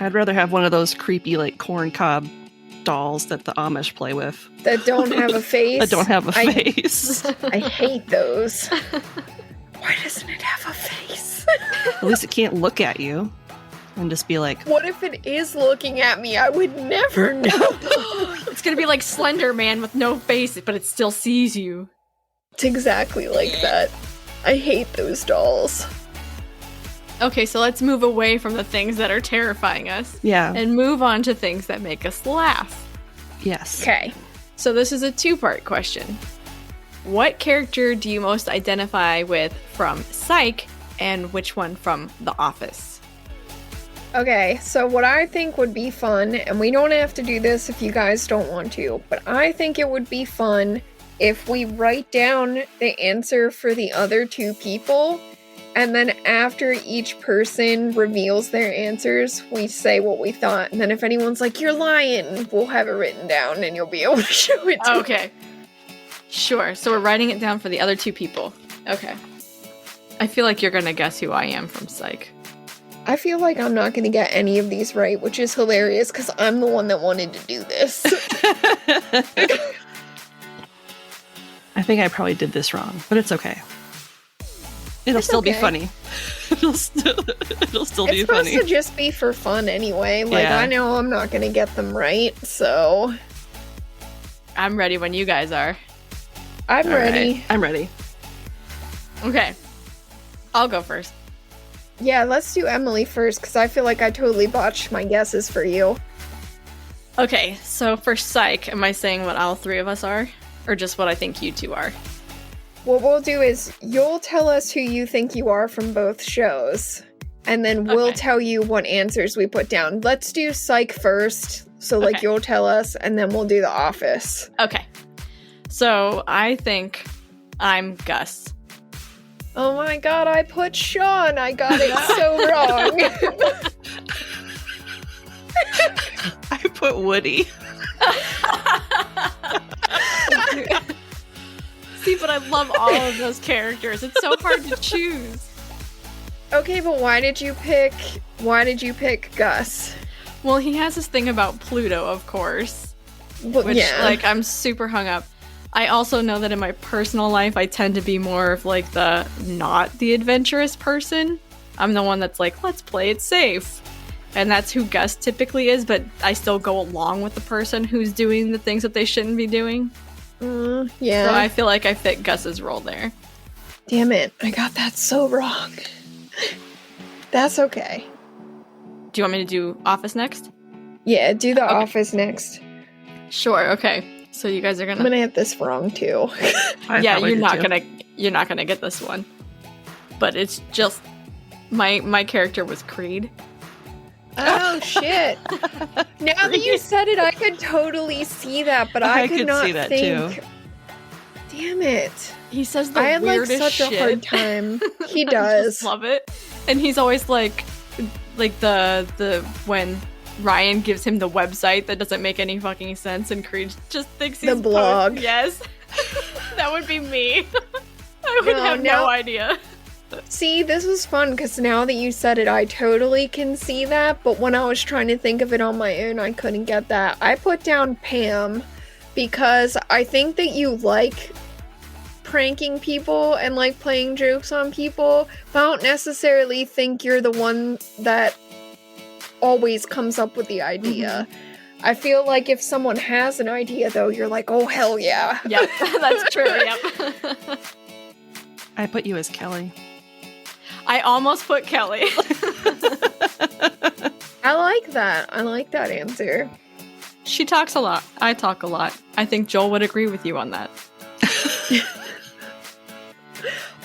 I'd rather have one of those creepy, like, corncob dolls that the Amish play with. That don't have a face. That don't have a face. I hate those. Why doesn't it have a face? At least it can't look at you and just be like, What if it is looking at me? I would never know. It's gonna be like Slender Man with no face, but it still sees you. It's exactly like that. I hate those dolls. Okay, so let's move away from the things that are terrifying us yeah, and move on to things that make us laugh. yes. Okay. So this is a 2-part question. What character do you most identify with from Psych, and which one from The Office? Okay, so what I think would be fun, and we don't have to do this if you guys don't want to, but I think it would be fun if we write down the answer for the other 2 people, and then after each person reveals their answers, we say what we thought, and then if anyone's like, you're lying, we'll have it written down and you'll be able to show it to me. Okay. Sure, so we're writing it down for the other 2 people. Okay. I feel like you're gonna guess who I am from Psych. I feel like I'm not going to get any of these right, which is hilarious because I'm the one that wanted to do this. I think I probably did this wrong, but it's okay. It'll It's still be okay. funny. it'll still be It's supposed funny. to just be for fun anyway. Like, Yeah. I know I'm not going to get them right, so I'm ready when you guys are. I'm All right, ready. I'm ready. Okay. I'll go first. Yeah, let's do Emily first because I feel like I totally botched my guesses for you. Okay, so for Psych, am I saying what all 3 of us are? Or just what I think you 2 are? What we'll do is you'll tell us who you think you are from both shows, and then we'll Okay. tell you what answers we put down. Let's do Psych first. So, like, Okay. you'll tell us, and then we'll do The Office. Okay. So I think I'm Gus. Oh my god, I put Sean. I got it so wrong. I put Woody. See, but I love all of those characters. It's so hard to choose. Okay, but why did you pick Gus? Well, he has this thing about Pluto, of course, Well, which, yeah. like, I'm super hung up. I also know that in my personal life, I tend to be more of, like, not the adventurous person. I'm the one that's like, let's play it safe. And that's who Gus typically is, but I still go along with the person who's doing the things that they shouldn't be doing. Yeah. So I feel like I fit Gus's role there. Damn it, I got that so wrong. That's okay. Do you want me to do Office next? Yeah, do The Okay. Office next. Sure, okay. So you guys are I'm gonna... gonna get this wrong too. I yeah, probably you're did not too. gonna get this one. But it's just... My character was Creed. Oh shit. Now that you said it, I could totally see that, but I could not see that think. too. Damn it. He says the I had like weirdest such shit. a hard time. He I does. just love it. And he's always like the when Ryan gives him the website that doesn't make any fucking sense and Creed just thinks he's The blog. Yes. That would be me. I would No, have now- no idea. See, this was fun because now that you said it, I totally can see that. But when I was trying to think of it on my own, I couldn't get that. I put down Pam because I think that you like pranking people and like playing jokes on people, but I don't necessarily think you're the one that always comes up with the idea. I feel like if someone has an idea, though, you're like, oh, hell yeah. Yep, that's true, yep. I put you as Kelly. I almost put Kelly. I like that. I like that answer. She talks a lot. I talk a lot. I think Joel would agree with you on that.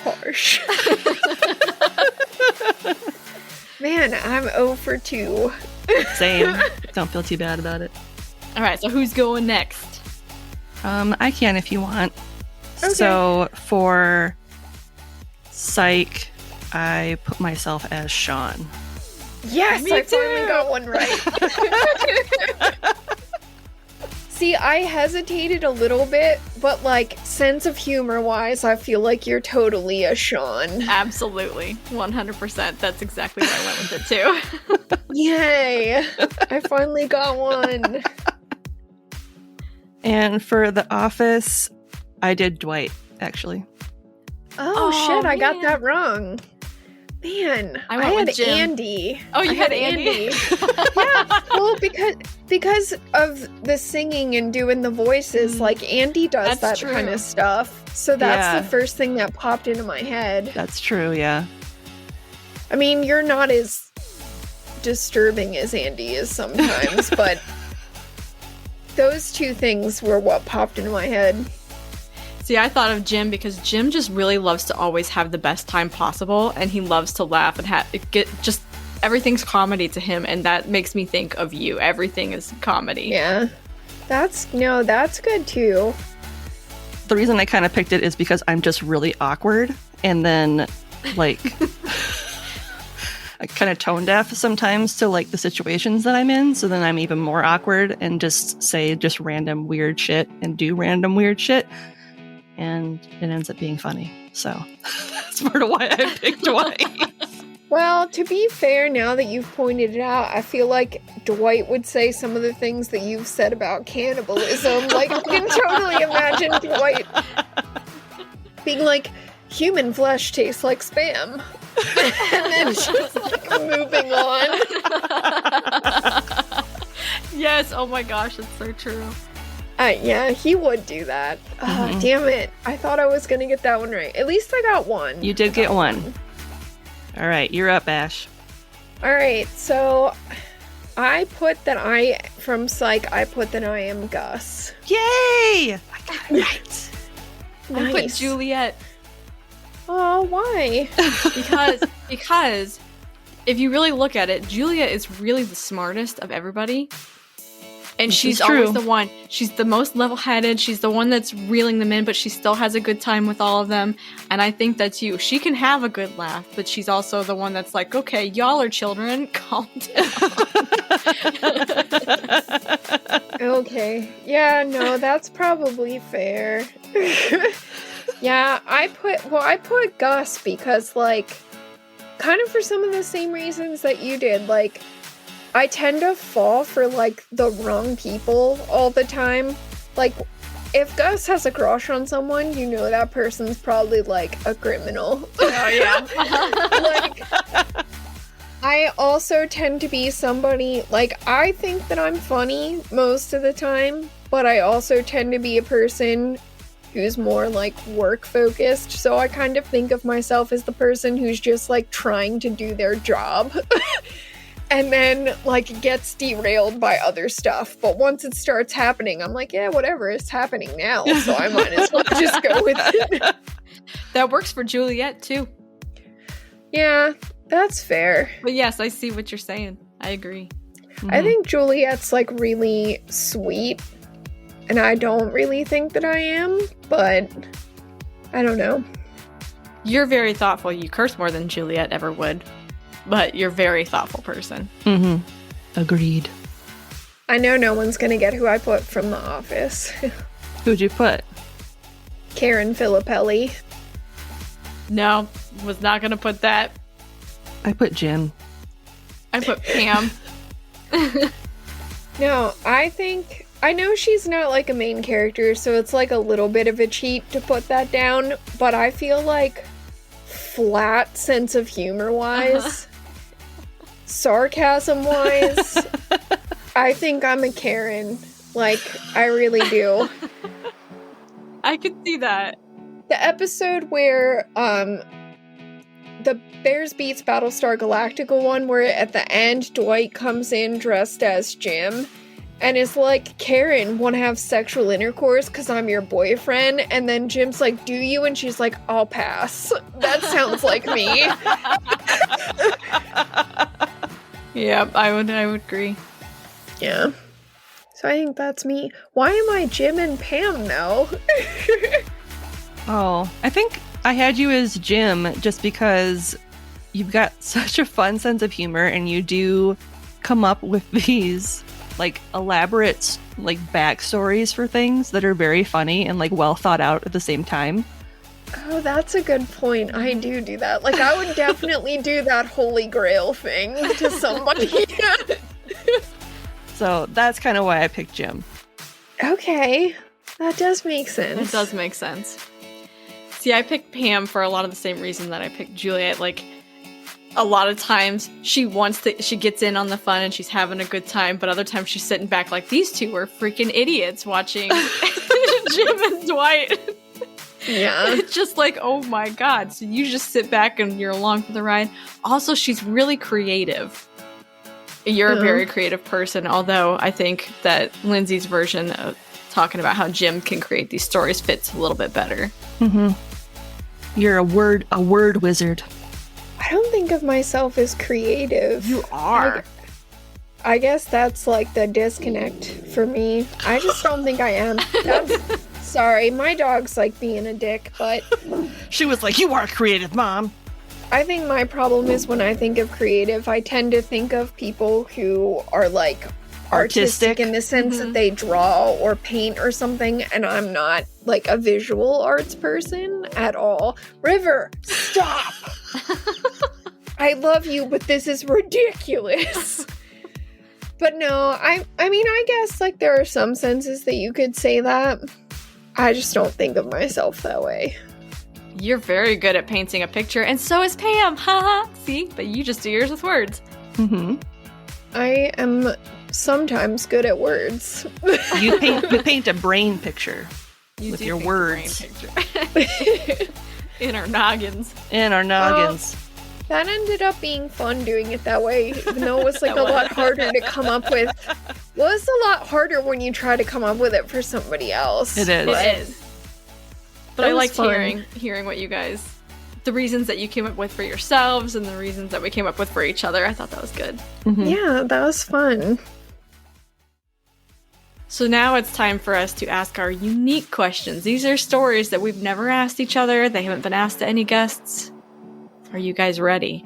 Harsh. Man, I'm 0 for 2. Same. Don't feel too bad about it. All right, so who's going next? I can if you want. Okay. So for Psych, I put myself as Sean. Yes, Me I too. finally got one right. See, I hesitated a little bit, but like sense of humor wise, I feel like you're totally a Sean. Absolutely. 100%. That's exactly why I went with it too. Yay! I finally got one. And for The Office, I did Dwight, actually. Oh, Oh, shit, I got man. that wrong. Man, I I, went had with Jim. Andy. Oh, you I had Andy? Yeah, well, because of the singing and doing the voices, like Andy does That's that true. kind of stuff. So that's Yeah. the first thing that popped into my head. That's true, yeah. I mean, you're not as disturbing as Andy is sometimes, but those two things were what popped into my head. See, I thought of Jim because Jim just really loves to always have the best time possible, and he loves to laugh and just everything's comedy to him, and that makes me think of you. Everything is comedy. Yeah. That's good too. The reason I kind of picked it is because I'm just really awkward, and then, like, I kind of tone deaf sometimes to, like, the situations that I'm in, so then I'm even more awkward and just say just random weird shit and do random weird shit. And it ends up being funny. So that's part of why I picked Dwight. Well, to be fair, now that you've pointed it out, I feel like Dwight would say some of the things that you've said about cannibalism. Like, I can totally imagine Dwight being like, human flesh tastes like spam. And then just like moving on. Yes, oh my gosh, that's so true. Yeah, he would do that. Mhm. Damn it. I thought I was going to get that one right. At least I got one. You did get one. All right, you're up, Ash. All right, so from Psych, I put that I am Gus. Yay! I got it right. I put Nice. Juliet Oh, why? because if you really look at it, Julia is really the smartest of everybody. And This she's is true. always the one. She's the most level-headed. She's the one that's reeling them in, but she still has a good time with all of them. And I think that's you. She can have a good laugh, but she's also the one that's like, okay, y'all are children. Calm down. Okay. Yeah, no, that's probably fair. Yeah, I put Gus because, like, kind of for some of the same reasons that you did. Like, I tend to fall for, like, the wrong people all the time. Like, if Gus has a crush on someone, you know that person's probably, like, a criminal. Oh, yeah. Like, I also tend to be somebody, like, I think that I'm funny most of the time, but I also tend to be a person who's more, like, work-focused, so I kind of think of myself as the person who's just, like, trying to do their job. And then, like, gets derailed by other stuff. But once it starts happening, I'm like, yeah, whatever, it's happening now, so I might as well just go with it. That works for Juliet, too. Yeah, that's fair. But yes, I see what you're saying. I agree. I think Juliet's, like, really sweet, and I don't really think that I am, but I don't know. You're very thoughtful. You curse more than Juliet ever would. But you're a very thoughtful person. Mm-hmm. Agreed. I know no one's gonna get who I put from The Office. Who'd you put? Karen Filippelli. No, was not going to put that. I put Jim. I put Pam. No, I know she's not, like, a main character, so it's, like, a little bit of a cheat to put that down, but I feel like flat sense of humor-wise, sarcasm-wise, I think I'm a Karen. Like, I really do. I could see that. The episode where, the Bears Beats Battlestar Galactica one, where at the end, Dwight comes in dressed as Jim, and is like, Karen, wanna have sexual intercourse because I'm your boyfriend? And then Jim's like, do you? And she's like, I'll pass. That sounds like me. Yep, I would agree. Yeah. So I think that's me. Why am I Jim and Pam now? Oh, I think I had you as Jim just because you've got such a fun sense of humor and you do come up with these like elaborate like backstories for things that are very funny and like well thought out at the same time. Oh, that's a good point. I do that. Like, I would definitely do that Holy Grail thing to somebody. So that's kind of why I picked Jim. Okay. That does make sense. It does make sense. See, I picked Pam for a lot of the same reason that I picked Juliet. Like, a lot of times she gets in on the fun and she's having a good time, but other times she's sitting back like, these two are freaking idiots watching Jim and Dwight. Yeah. It's just like, oh my god. So you just sit back and you're along for the ride. Also, she's really creative. You're a very creative person, although I think that Lindsay's version of talking about how Jim can create these stories fits a little bit better. Mm-hmm. You're a word wizard. I don't think of myself as creative. You are. I guess that's like the disconnect for me. I just don't think I am. Sorry, my dog's like being a dick, but She was like, you are creative, Mom. I think my problem is when I think of creative, I tend to think of people who are like artistic in the sense that they draw or paint or something, and I'm not like a visual arts person at all. River, stop! I love you, but this is ridiculous. But no, I mean, I guess like there are some senses that you could say that. I just don't think of myself that way. You're very good at painting a picture, and so is Pam. Haha. See? But you just do yours with words. Mm-hmm. I am sometimes good at words. You paint a brain picture with do your paint words. the brain picture. In our noggins. In our noggins. That ended up being fun doing it that way, even though it was like a lot harder to come up with. Well, it's a lot harder when you try to come up with it for somebody else. It is. It is. But I liked fun. hearing what you guys, the reasons that you came up with for yourselves and the reasons that we came up with for each other. I thought that was good. Mm-hmm. Yeah, that was fun. So now it's time for us to ask our unique questions. These are stories that we've never asked each other. They haven't been asked to any guests. Are you guys ready?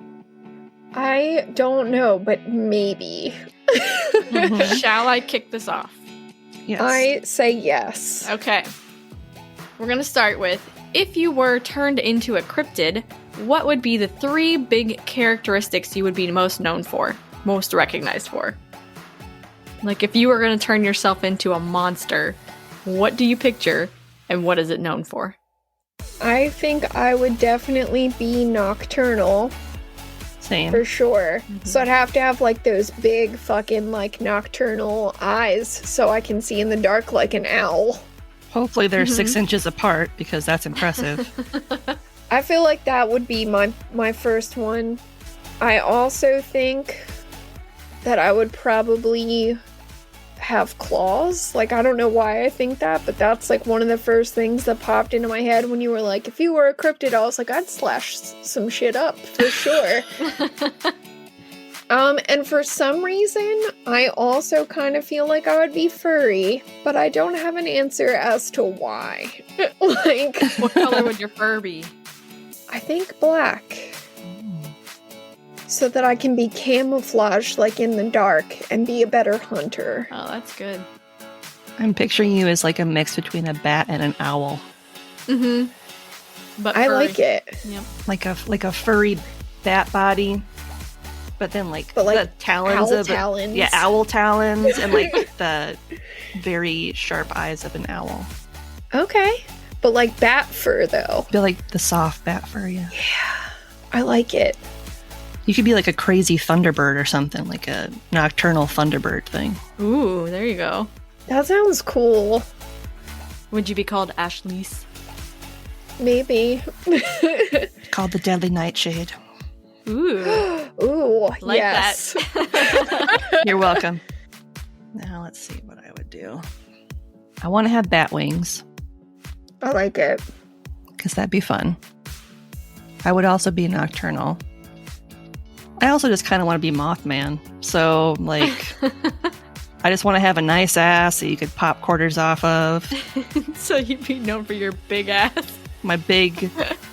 I don't know, but maybe. Shall I kick this off? Yes. I say yes. Okay. We're going to start with, if you were turned into a cryptid, what would be the 3 big characteristics you would be most known for, most recognized for? Like, if you were going to turn yourself into a monster, what do you picture, and what is it known for? I think I would definitely be nocturnal, Same. for sure. So I'd have to have, like, those big fucking, like, nocturnal eyes so I can see in the dark like an owl. Hopefully they're 6 inches apart because that's impressive. I feel like that would be my first one. I also think that I would probably have claws. Like, I don't know why I think that, but that's like one of the first things that popped into my head when you were like, if you were a cryptid, I was like, I'd slash some shit up for sure. And for some reason, I also kind of feel like I would be furry, but I don't have an answer as to why. Like, What color would your fur be? I think black. So that I can be camouflaged, like, in the dark and be a better hunter. Oh, that's good. I'm picturing you as like a mix between a bat and an owl. Mm-hmm. But I furry. like it. Yep. Like a furry bat body. But then like But, like, the talons owl of talons. Yeah, owl talons and like the very sharp eyes of an owl. Okay. But, like, bat fur, though. Feel like the soft bat fur, yeah. I like it. You could be like a crazy Thunderbird or something, like a nocturnal Thunderbird thing. Ooh, there you go. That sounds cool. Would you be called Ashley's? Maybe. Called the Deadly Nightshade. Ooh. Ooh, Like yes. that. You're welcome. Now let's see what I would do. I want to have bat wings, I like it. because that'd be fun. I would also be nocturnal. I also just kind of want to be Mothman. So, like, I just want to have a nice ass that you could pop quarters off of. So you'd be known for your big ass. My big,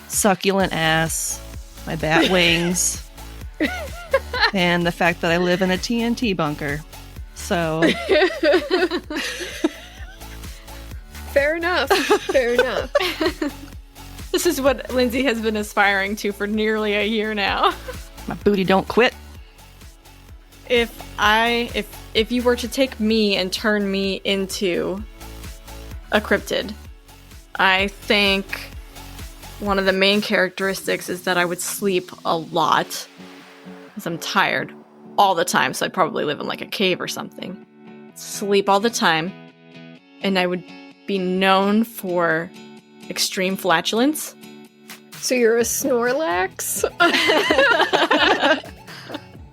succulent ass. My bat wings. And the fact that I live in a TNT bunker. So... Fair enough. Fair enough. This is what Lindsay has been aspiring to for nearly a year now. My booty don't quit. If you were to take me and turn me into a cryptid, I think one of the main characteristics is that I would sleep a lot because I'm tired all the time, so I'd probably live in like a cave or something. Sleep all the time, and I would be known for extreme flatulence. So you're a Snorlax?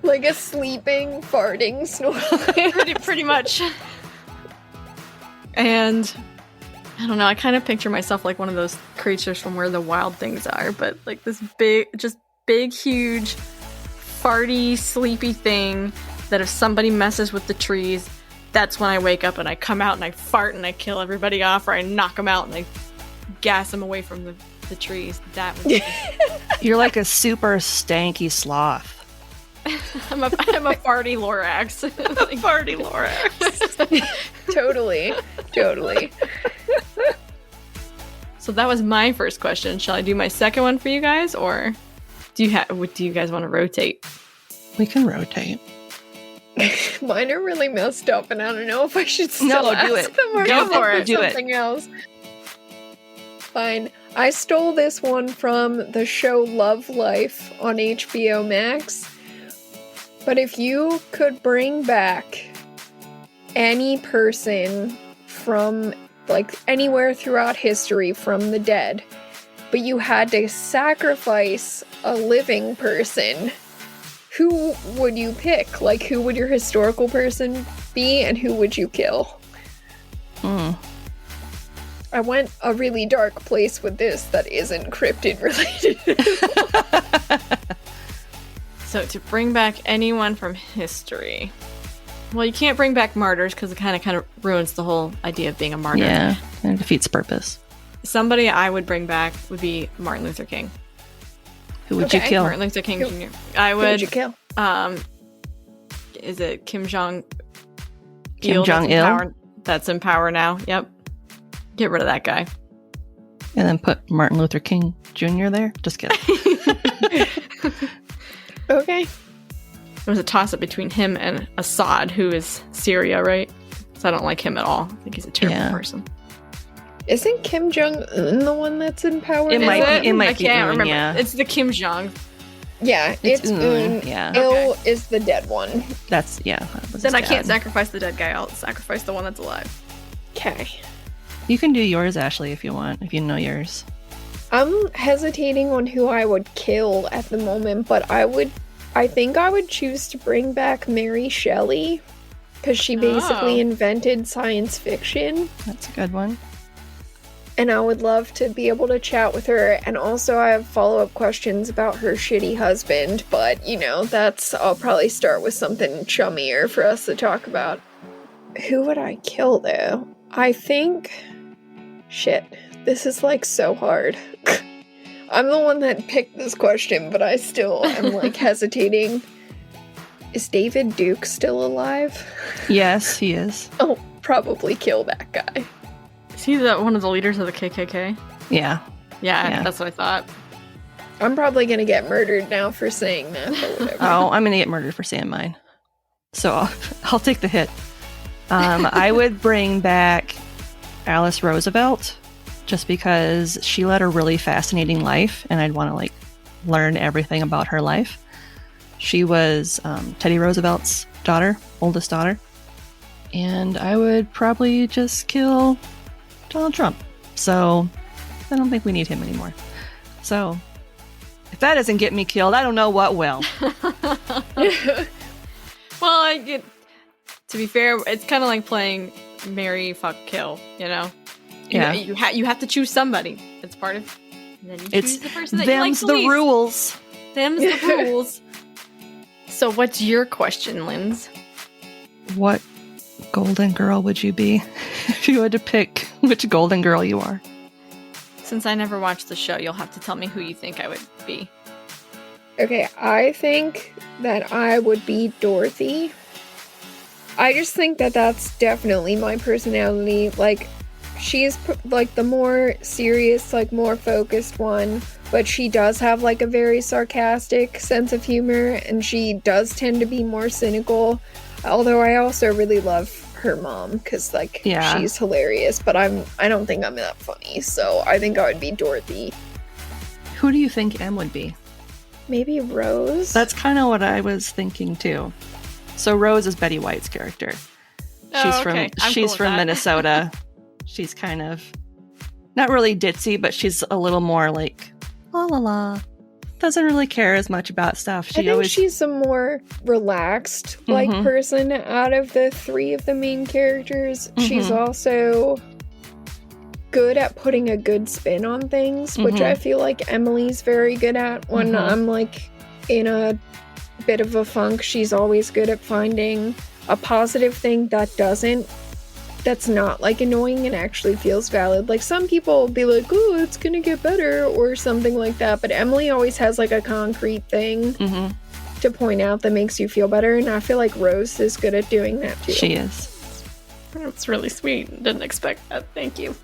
Like a sleeping, farting Snorlax? pretty much. And I don't know, I kind of picture myself like one of those creatures from Where the Wild Things Are, but like this big, huge, farty, sleepy thing that if somebody messes with the trees, that's when I wake up and I come out and I fart and I kill everybody off, or I knock them out and I gas them away from the trees. That would be... You're like a super stanky sloth. I'm a farty Lorax. Like, farty Lorax. Totally. So that was my first question. Shall I do my second one for you guys, or do you guys want to rotate? We can rotate. Mine are really messed up, and I don't know if I should still do ask it. them or Go just for look it. for Do it. something else. Fine. I stole this one from the show Love Life on HBO Max. But if you could bring back any person from, like, anywhere throughout history from the dead, but you had to sacrifice a living person, who would you pick? Like, who would your historical person be, and who would you kill? I went a really dark place with this that isn't cryptid related. So to bring back anyone from history. Well, you can't bring back martyrs because it kind of ruins the whole idea of being a martyr. Yeah, and it defeats purpose. Somebody I would bring back would be Martin Luther King. Who would you Okay. kill? Martin Luther King Who- Jr. I Who would. would you kill? Is it Kim Jong? Kim Jong-il? That's in power now. Yep. Get rid of that guy. And then put Martin Luther King Jr. there? Just kidding. Okay. It was a toss-up between him and Assad, who is Syria, right? So I don't like him at all. I think he's a terrible person. Isn't Kim Jong-un the one that's in power? It now? might be- it might I be can't Un, remember. yeah. It's the Kim Jong. Yeah, it's Un. Yeah. Il is the dead one. That's, yeah. That was Then his I can't dad. sacrifice the dead guy. I'll sacrifice the one that's alive. Okay. You can do yours, Ashley, if you want, if you know yours. I'm hesitating on who I would kill at the moment, but I think I would choose to bring back Mary Shelley, because she basically invented science fiction, That's a good one. and I would love to be able to chat with her, and also I have follow-up questions about her shitty husband, but, you know, I'll probably start with something chummier for us to talk about. Who would I kill, though? I think... Shit, this is, like, so hard. I'm the one that picked this question, but I still am, like, hesitating. Is David Duke still alive? Yes, he is. I'll probably kill that guy. Is he one of the leaders of the KKK? Yeah. Yeah, that's what I thought. I'm probably gonna get murdered now for saying that, but whatever. Oh, I'm going to get murdered for saying mine. So I'll take the hit. I would bring back Alice Roosevelt, just because she led a really fascinating life, and I'd want to, like, learn everything about her life. She was Teddy Roosevelt's daughter, oldest daughter. And I would probably just kill Donald Trump. So I don't think we need him anymore. So if that doesn't get me killed, I don't know what will. Well, to be fair, it's kind of like playing marry, fuck, kill, you know? Yeah. You have to choose somebody. It's part of... And then you choose the person that them's you like the rules. Them's the rules. So what's your question, Linz? What golden girl would you be if you had to pick which golden girl you are? Since I never watched the show, you'll have to tell me who you think I would be. Okay, I think that I would be Dorothy. I just think that that's definitely my personality. Like, she's like the more serious, like more focused one, but she does have like a very sarcastic sense of humor, and she does tend to be more cynical. Although I also really love her mom, because like she's hilarious, but I don't think I'm that funny, so I think I would be Dorothy. Who do you think M would be? Maybe Rose? That's kind of what I was thinking too. So Rose is Betty White's character. She's from Minnesota. She's kind of not really ditzy, but she's a little more like la la la. Doesn't really care as much about stuff. I think she's a more relaxed like person out of the three of the main characters. She's also good at putting a good spin on things, which I feel like Emily's very good at. When I'm like in a bit of a funk, she's always good at finding a positive thing that's not like annoying and actually feels valid. Like some people will be like, oh, it's gonna get better or something like that, but Emily always has like a concrete thing to point out that makes you feel better, and I feel like Rose is good at doing that too. She is. That's really sweet. Didn't expect that. Thank you.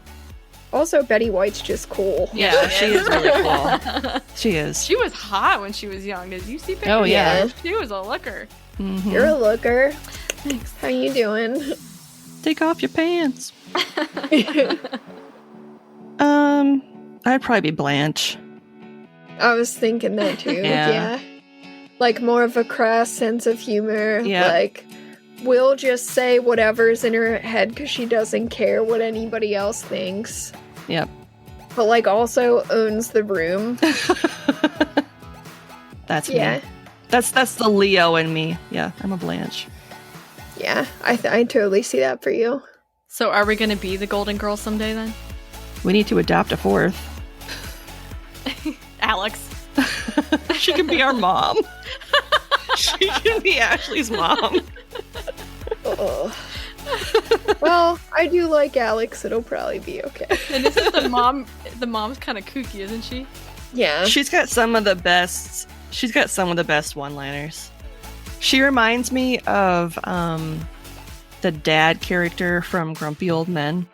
Also, Betty White's just cool. Yeah, she is really cool. She is. She was hot when she was young. Did you see pictures? Oh, yeah. She was a looker. You're a looker. Thanks. How you doing? Take off your pants. I'd probably be Blanche. I was thinking that too. Yeah. Like more of a crass sense of humor. Yeah. Like, will just say whatever's in her head because she doesn't care what anybody else thinks. Yep. But like also owns the room. That's me. That's the Leo in me. Yeah, I'm a Blanche. Yeah, I totally see that for you. So are we going to be the Golden Girl someday then? We need to adopt a fourth. Alex. She can be our mom. She can be Ashley's mom. Well, I do like Alex. It'll probably be okay. And isn't the mom's kind of kooky, isn't she? Yeah. She's got some of the best one-liners. She reminds me of the dad character from Grumpy Old Men.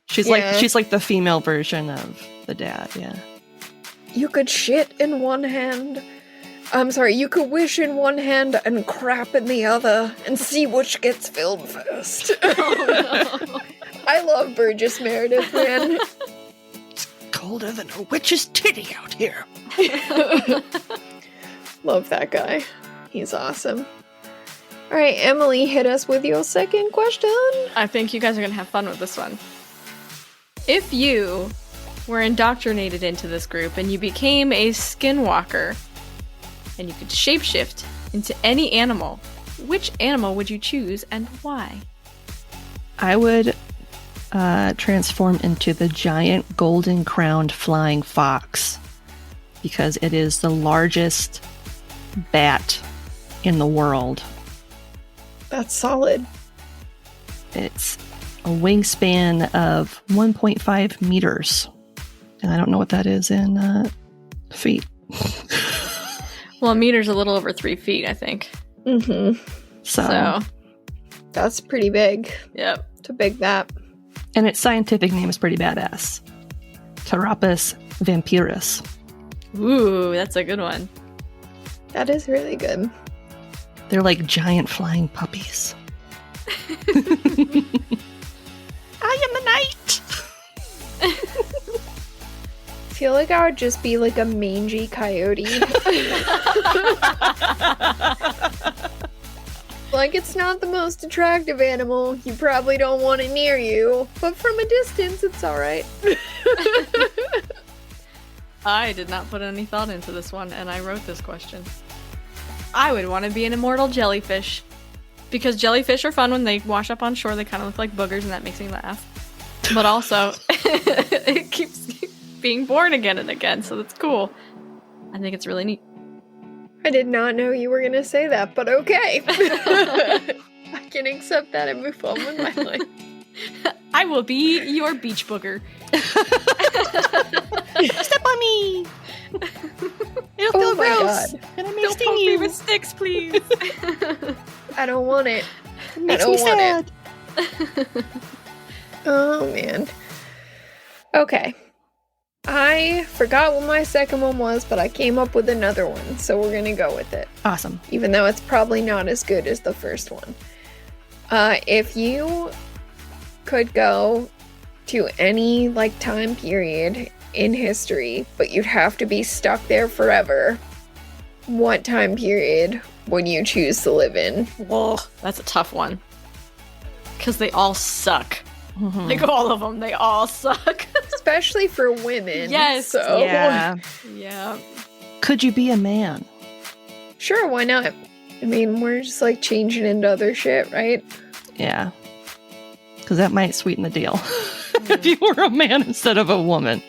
She's like the female version of the dad, yeah. You could shit in one hand. I'm sorry, you could wish in one hand and crap in the other and see which gets filled first. Oh, no. I love Burgess Meredith, man. It's colder than a witch's titty out here. Love that guy. He's awesome. All right, Emily, hit us with your second question. I think you guys are going to have fun with this one. If you were indoctrinated into this group and you became a skinwalker and you could shapeshift into any animal, which animal would you choose and why? I would transform into the giant golden-crowned flying fox because it is the largest bat in the world. That's solid. It's a wingspan of 1.5 meters. And I don't know what that is in feet. Well, a meter's a little over 3 feet, I think. Mm-hmm. So that's pretty big. Yep. It's a big bat. And its scientific name is pretty badass. Pteropus vampirus. Ooh, that's a good one. That is really good. They're like giant flying puppies. I am the knight! feel like I would just be like a mangy coyote. Like, it's not the most attractive animal. You probably don't want it near you. But from a distance, it's alright. I did not put any thought into this one, and I wrote this question. I would want to be an immortal jellyfish. Because jellyfish are fun when they wash up on shore. They kind of look like boogers, and that makes me laugh. But also, it keeps being born again and again, so that's cool. I think it's really neat. I did not know you were gonna say that, but okay. I can accept that and move on with my life. I will be your beach booger. Step on me! It'll feel gross! God. And I may Don't sting poke me you! with sticks, please. I don't want it. It makes I me don't want sad! Oh, man. Okay. I forgot what my second one was, but I came up with another one, so we're gonna go with it. Awesome. Even though it's probably not as good as the first one. If you could go to any, like, time period in history, but you'd have to be stuck there forever, what time period would you choose to live in? Whoa, that's a tough one. Because they all suck. Mhm. Like, all of them, they all suck. Especially for women. Yes. So, Yeah. Yeah. Could you be a man? sure, why not? I mean, we're just, like, changing into other shit, right? Yeah. Because that might sweeten the deal. If you were a man instead of a woman.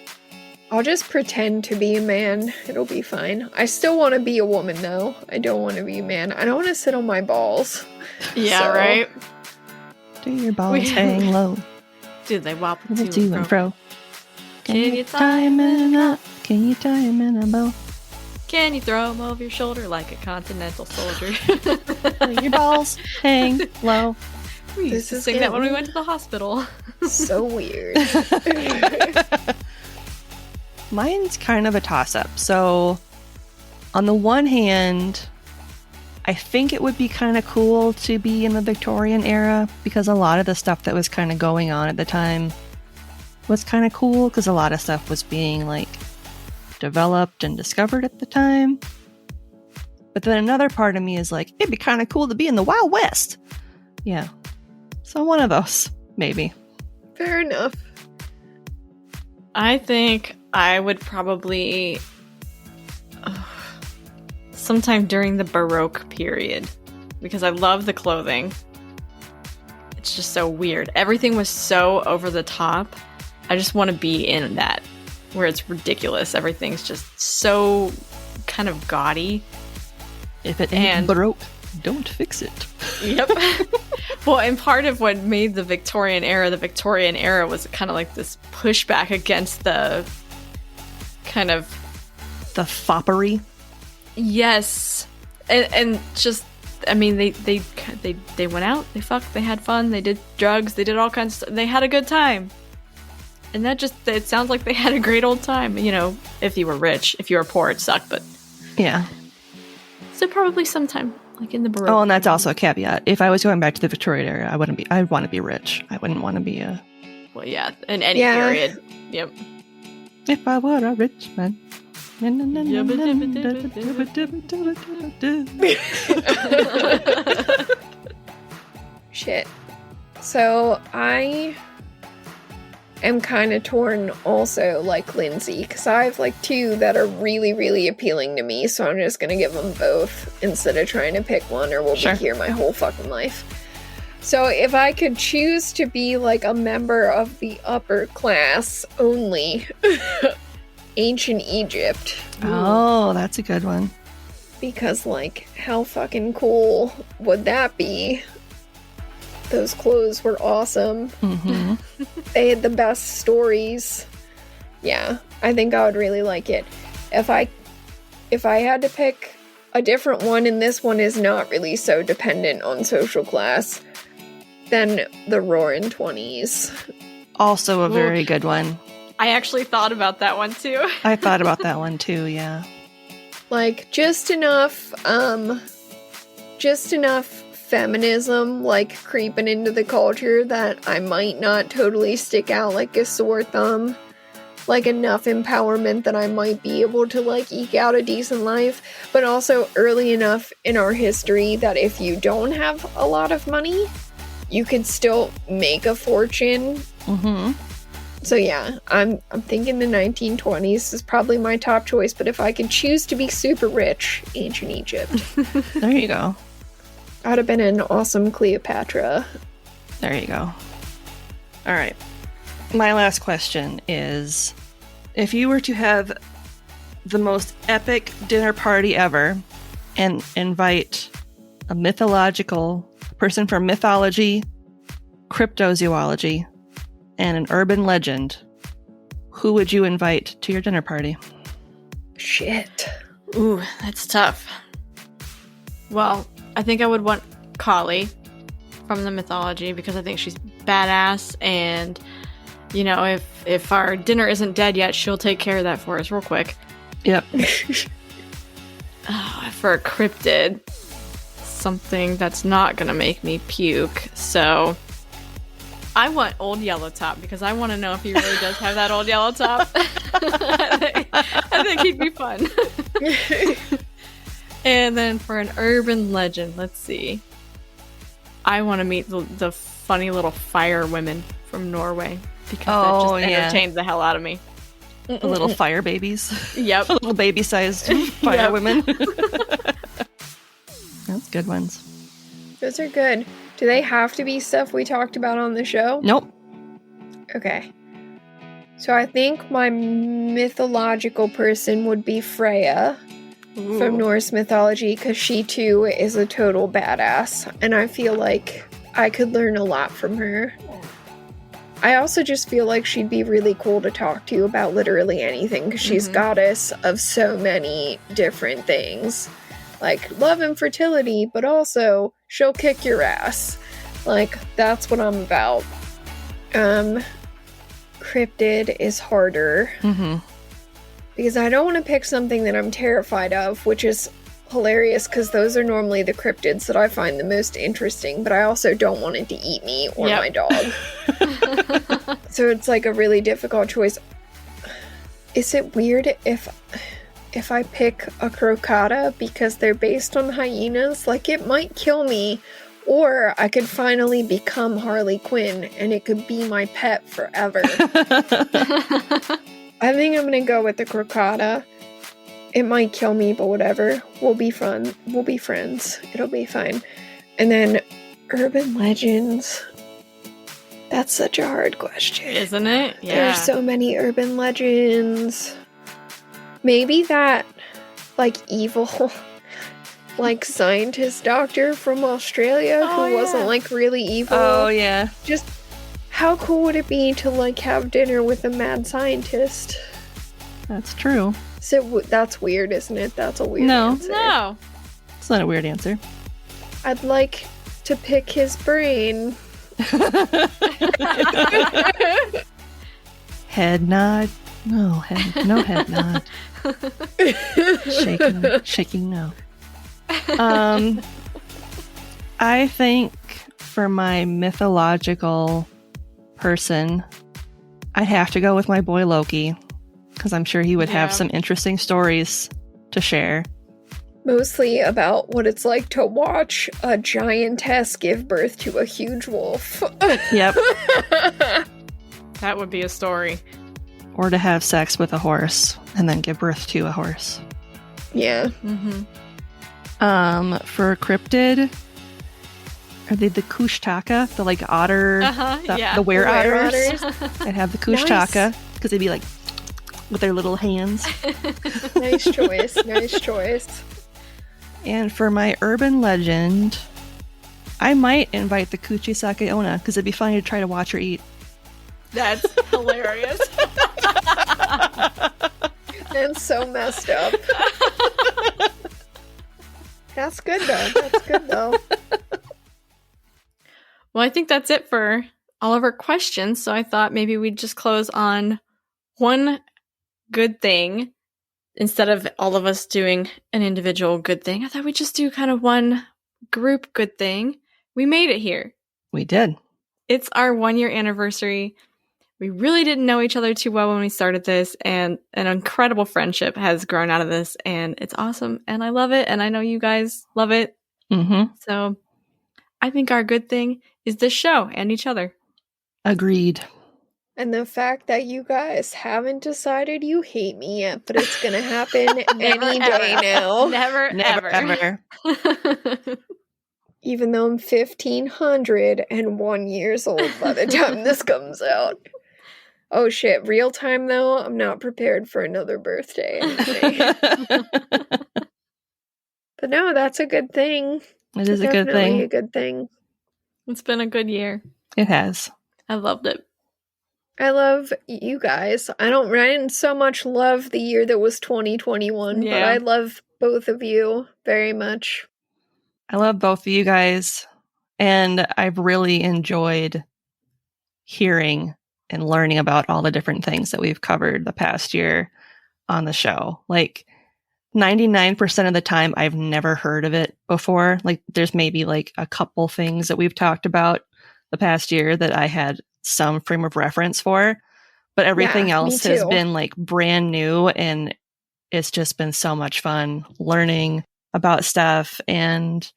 I'll just pretend to be a man. It'll be fine. I still want to be a woman, though. I don't want to be a man. I don't want to sit on my balls. Yeah, So- right? Do your balls hang low? Dude, they wobble To and fro. Can you tie 'em in a knot? Can you tie 'em in a bow? Can you throw them over your shoulder like a continental soldier? Do your balls hang low? We used This to is sing that when we getting- went to the hospital. So weird. Mine's kind of a toss-up. So, on the one hand, I think it would be kind of cool to be in the Victorian era because a lot of the stuff that was kind of going on at the time was kind of cool because a lot of stuff was being like developed and discovered at the time. But then another part of me is like, it'd be kind of cool to be in the Wild West. Yeah. So one of those, maybe. Fair enough. I think I would probably sometime during the Baroque period because I love the clothing. It's just so weird. Everything was so over the top. I just want to be in that where it's ridiculous. Everything's just so kind of gaudy. If it ain't broke, don't fix it. Yep. Well, and part of what made the Victorian era was kind of like this pushback against the kind of The foppery. yes, and just I mean they went out, they fucked, they had fun, they did drugs, they did all kinds of stuff. They had a good time, and it sounds like they had a great old time. You know, if you were rich, if you were poor, it sucked, but Yeah. so probably sometime like in the Baroque. Oh, and that's also a caveat. If I was going back to the Victorian era, I'd want to be rich. I wouldn't want to be a... well, yeah, in any Yeah. period. Yep. If I were a rich man. Shit. So I am kind of torn also, like Lindsay, because I have like two that are really, really appealing to me, so I'm just gonna give them both instead of trying to pick one, or we'll Sure. be here my whole fucking life. So if I could choose to be like a member of the upper class only, ancient Egypt, Oh, that's a good one. because like how fucking cool would that be? Those clothes were awesome. Mm-hmm. They had the best stories. Yeah, I think I would really like it. If I had to pick a different one, and this one is not really so dependent on social class, then the Roaring 20s. Also a very good one. I actually thought about that one too. I thought about that one too, yeah. Like, just enough feminism, like, creeping into the culture that I might not totally stick out like a sore thumb. like enough empowerment that I might be able to like eke out a decent life, but also early enough in our history that if you don't have a lot of money, you could still make a fortune. Mm-hmm. So yeah, I'm thinking the 1920s is probably my top choice, but if I could choose to be super rich, ancient Egypt. There you go. I'd have been an awesome Cleopatra. There you go. All right. My last question is, if you were to have the most epic dinner party ever and invite a mythological person from mythology, cryptozoology, and an urban legend, who would you invite to your dinner party? Shit. Ooh, that's tough. Well, I think I would want Kali from the mythology because I think she's badass, and you know, if our dinner isn't dead yet, she'll take care of that for us real quick. Yep. For a cryptid, something that's not gonna make me puke. So I want Old Yellow Top because I want to know if he really does have that old yellow top. I think he'd be fun. And then for an urban legend, let's see. I want to meet the funny little fire women from Norway because that just entertains the hell out of me. The little fire babies. Yep. Little baby-sized fire women. That's good ones. Those are good. Do they have to be stuff we talked about on the show? Nope. Okay. So I think my mythological person would be Freya from Norse mythology, because she too is a total badass, and I feel like I could learn a lot from her. I also just feel like she'd be really cool to talk to about literally anything, because she's goddess of so many different things. Like, love and fertility, but also, she'll kick your ass. Like, that's what I'm about. Cryptid is harder. Mm-hmm. Because I don't want to pick something that I'm terrified of, which is hilarious, because those are normally the cryptids that I find the most interesting, but I also don't want it to eat me or my dog. So it's like a really difficult choice. Is it weird if I pick a crocata because they're based on hyenas? Like, it might kill me, or I could finally become Harley Quinn and it could be my pet forever. I think I'm gonna go with the crocata. It might kill me, but whatever. We'll be fun. We'll be friends. It'll be fine. And then urban legends. That's such a hard question. Isn't it? Yeah. There's so many urban legends. Maybe that, like, evil, like, scientist doctor from Australia who wasn't, like, really evil. Oh, yeah. Just, how cool would it be to, like, have dinner with a mad scientist? That's true. So that's weird, isn't it? That's a weird answer. No. It's not a weird answer. I'd like to pick his brain. Head nod. No head nod. Shaking no. I think for my mythological person, I'd have to go with my boy Loki, because I'm sure he would have some interesting stories to share. Mostly about what it's like to watch a giantess give birth to a huge wolf. Yep. That would be a story. Or to have sex with a horse and then give birth to a horse. Yeah. Mm-hmm. For cryptid, are they the Kushtaka? The like otter, the were otters? I'd have the Kushtaka, because they'd be like with their little hands. Nice choice. Nice choice. And for my urban legend, I might invite the Kuchisake Onna, because it'd be funny to try to watch her eat. That's hilarious. That's so messed up. That's good though. Well, I think that's it for all of our questions. So I thought maybe we'd just close on one good thing instead of all of us doing an individual good thing. I thought we'd just do kind of one group good thing. We made it here. We did. It's our 1-year anniversary. We really didn't know each other too well when we started this, and an incredible friendship has grown out of this, and it's awesome, and I love it, and I know you guys love it. Mm-hmm. So I think our good thing is this show and each other. Agreed. And the fact that you guys haven't decided you hate me yet, but it's going to happen any day now. Never, Never, ever. Even though I'm 1,501 years old by the time this comes out. Oh shit, real time though, I'm not prepared for another birthday. But no, that's a good thing. It is a good Definitely thing. a good thing. It's been a good year. It has. I loved it. I love you guys. I didn't so much love the year that was 2021, but I love both of you very much. I love both of you guys, and I've really enjoyed hearing and learning about all the different things that we've covered the past year on the show. Like 99% of the time, I've never heard of it before. Like there's maybe like a couple things that we've talked about the past year that I had some frame of reference for, but everything else has been like brand new, and it's just been so much fun learning about stuff and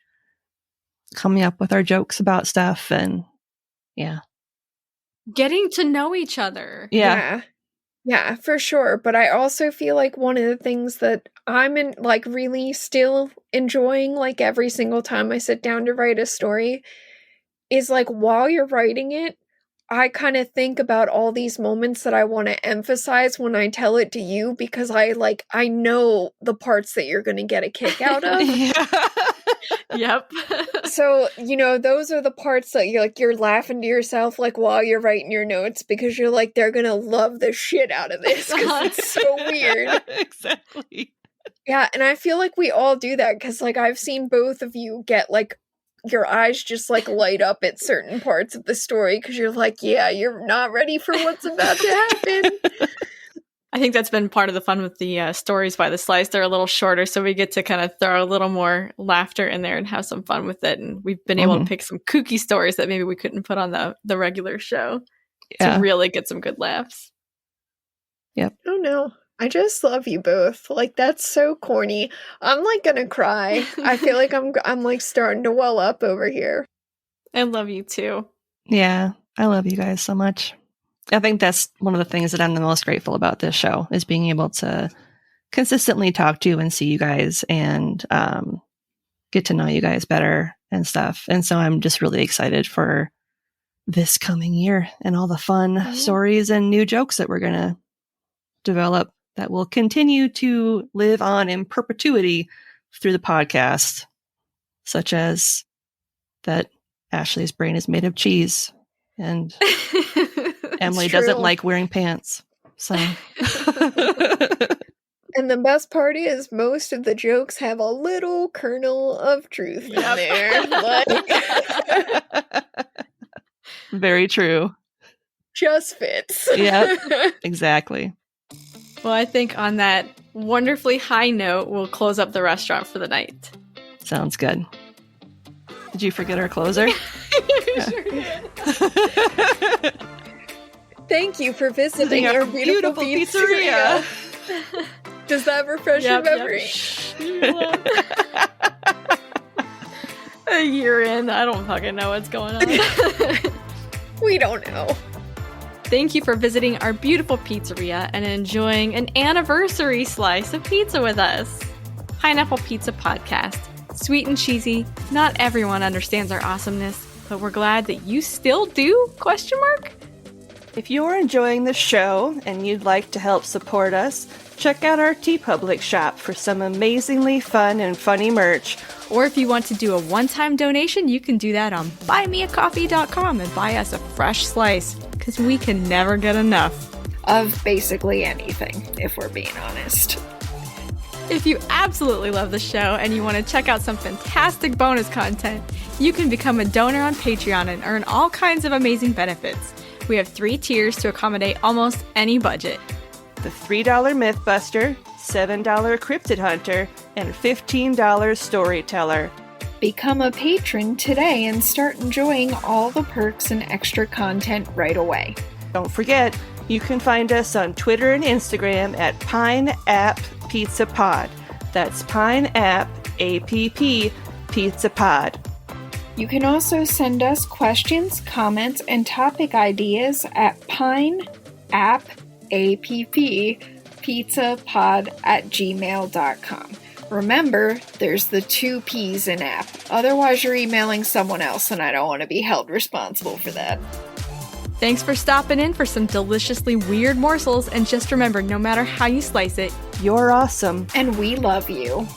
coming up with our jokes about stuff, and getting to know each other. Yeah, for sure. But I also feel like one of the things that I'm really still enjoying, like every single time I sit down to write a story, is like while you're writing it, I kind of think about all these moments that I want to emphasize when I tell it to you, because I know the parts that you're going to get a kick out of. Yep. So, those are the parts that you're laughing to yourself like while you're writing your notes, because you're like, they're going to love the shit out of this because it's so weird. Exactly. Yeah, and I feel like we all do that, because like I've seen both of you get like your eyes just like light up at certain parts of the story, because you're like, yeah, you're not ready for what's about to happen. I think that's been part of the fun with the stories by the slice. They're a little shorter, so we get to kind of throw a little more laughter in there and have some fun with it. And we've been able to pick some kooky stories that maybe we couldn't put on the regular show to really get some good laughs. Yep. Oh no, I just love you both. Like, that's so corny. I'm like gonna cry. I feel like I'm like starting to well up over here. I love you too. Yeah, I love you guys so much. I think that's one of the things that I'm the most grateful about this show, is being able to consistently talk to and see you guys and get to know you guys better and stuff. And so I'm just really excited for this coming year and all the fun stories and new jokes that we're going to develop that will continue to live on in perpetuity through the podcast, such as that Ashley's brain is made of cheese and Emily doesn't like wearing pants. So, and the best part is most of the jokes have a little kernel of truth in there. Like, very true. Just fits. Yeah, exactly. Well, I think on that wonderfully high note, we'll close up the restaurant for the night. Sounds good. Did you forget our closer? Sure did. Thank you for visiting our beautiful pizzeria. Does that refresh your memory? A year in, I don't fucking know what's going on. We don't know. Thank you for visiting our beautiful pizzeria and enjoying an anniversary slice of pizza with us. Pineapple Pizza Podcast. Sweet and cheesy. Not everyone understands our awesomeness, but we're glad that you still do? ? If you're enjoying the show and you'd like to help support us, check out our TeePublic shop for some amazingly fun and funny merch. Or if you want to do a one-time donation, you can do that on buymeacoffee.com and buy us a fresh slice, because we can never get enough of basically anything, if we're being honest. If you absolutely love the show and you want to check out some fantastic bonus content, you can become a donor on Patreon and earn all kinds of amazing benefits. We have 3 tiers to accommodate almost any budget. The $3 Mythbuster, $7 Cryptid Hunter, and $15 Storyteller. Become a patron today and start enjoying all the perks and extra content right away. Don't forget, you can find us on Twitter and Instagram at Pine App Pizza Pod. That's Pine App APP Pizza Pod. You can also send us questions, comments, and topic ideas at pineappizzapod@gmail.com. Remember, there's the 2 P's in app. Otherwise, you're emailing someone else, and I don't want to be held responsible for that. Thanks for stopping in for some deliciously weird morsels, and just remember, no matter how you slice it, You're awesome. And we love you.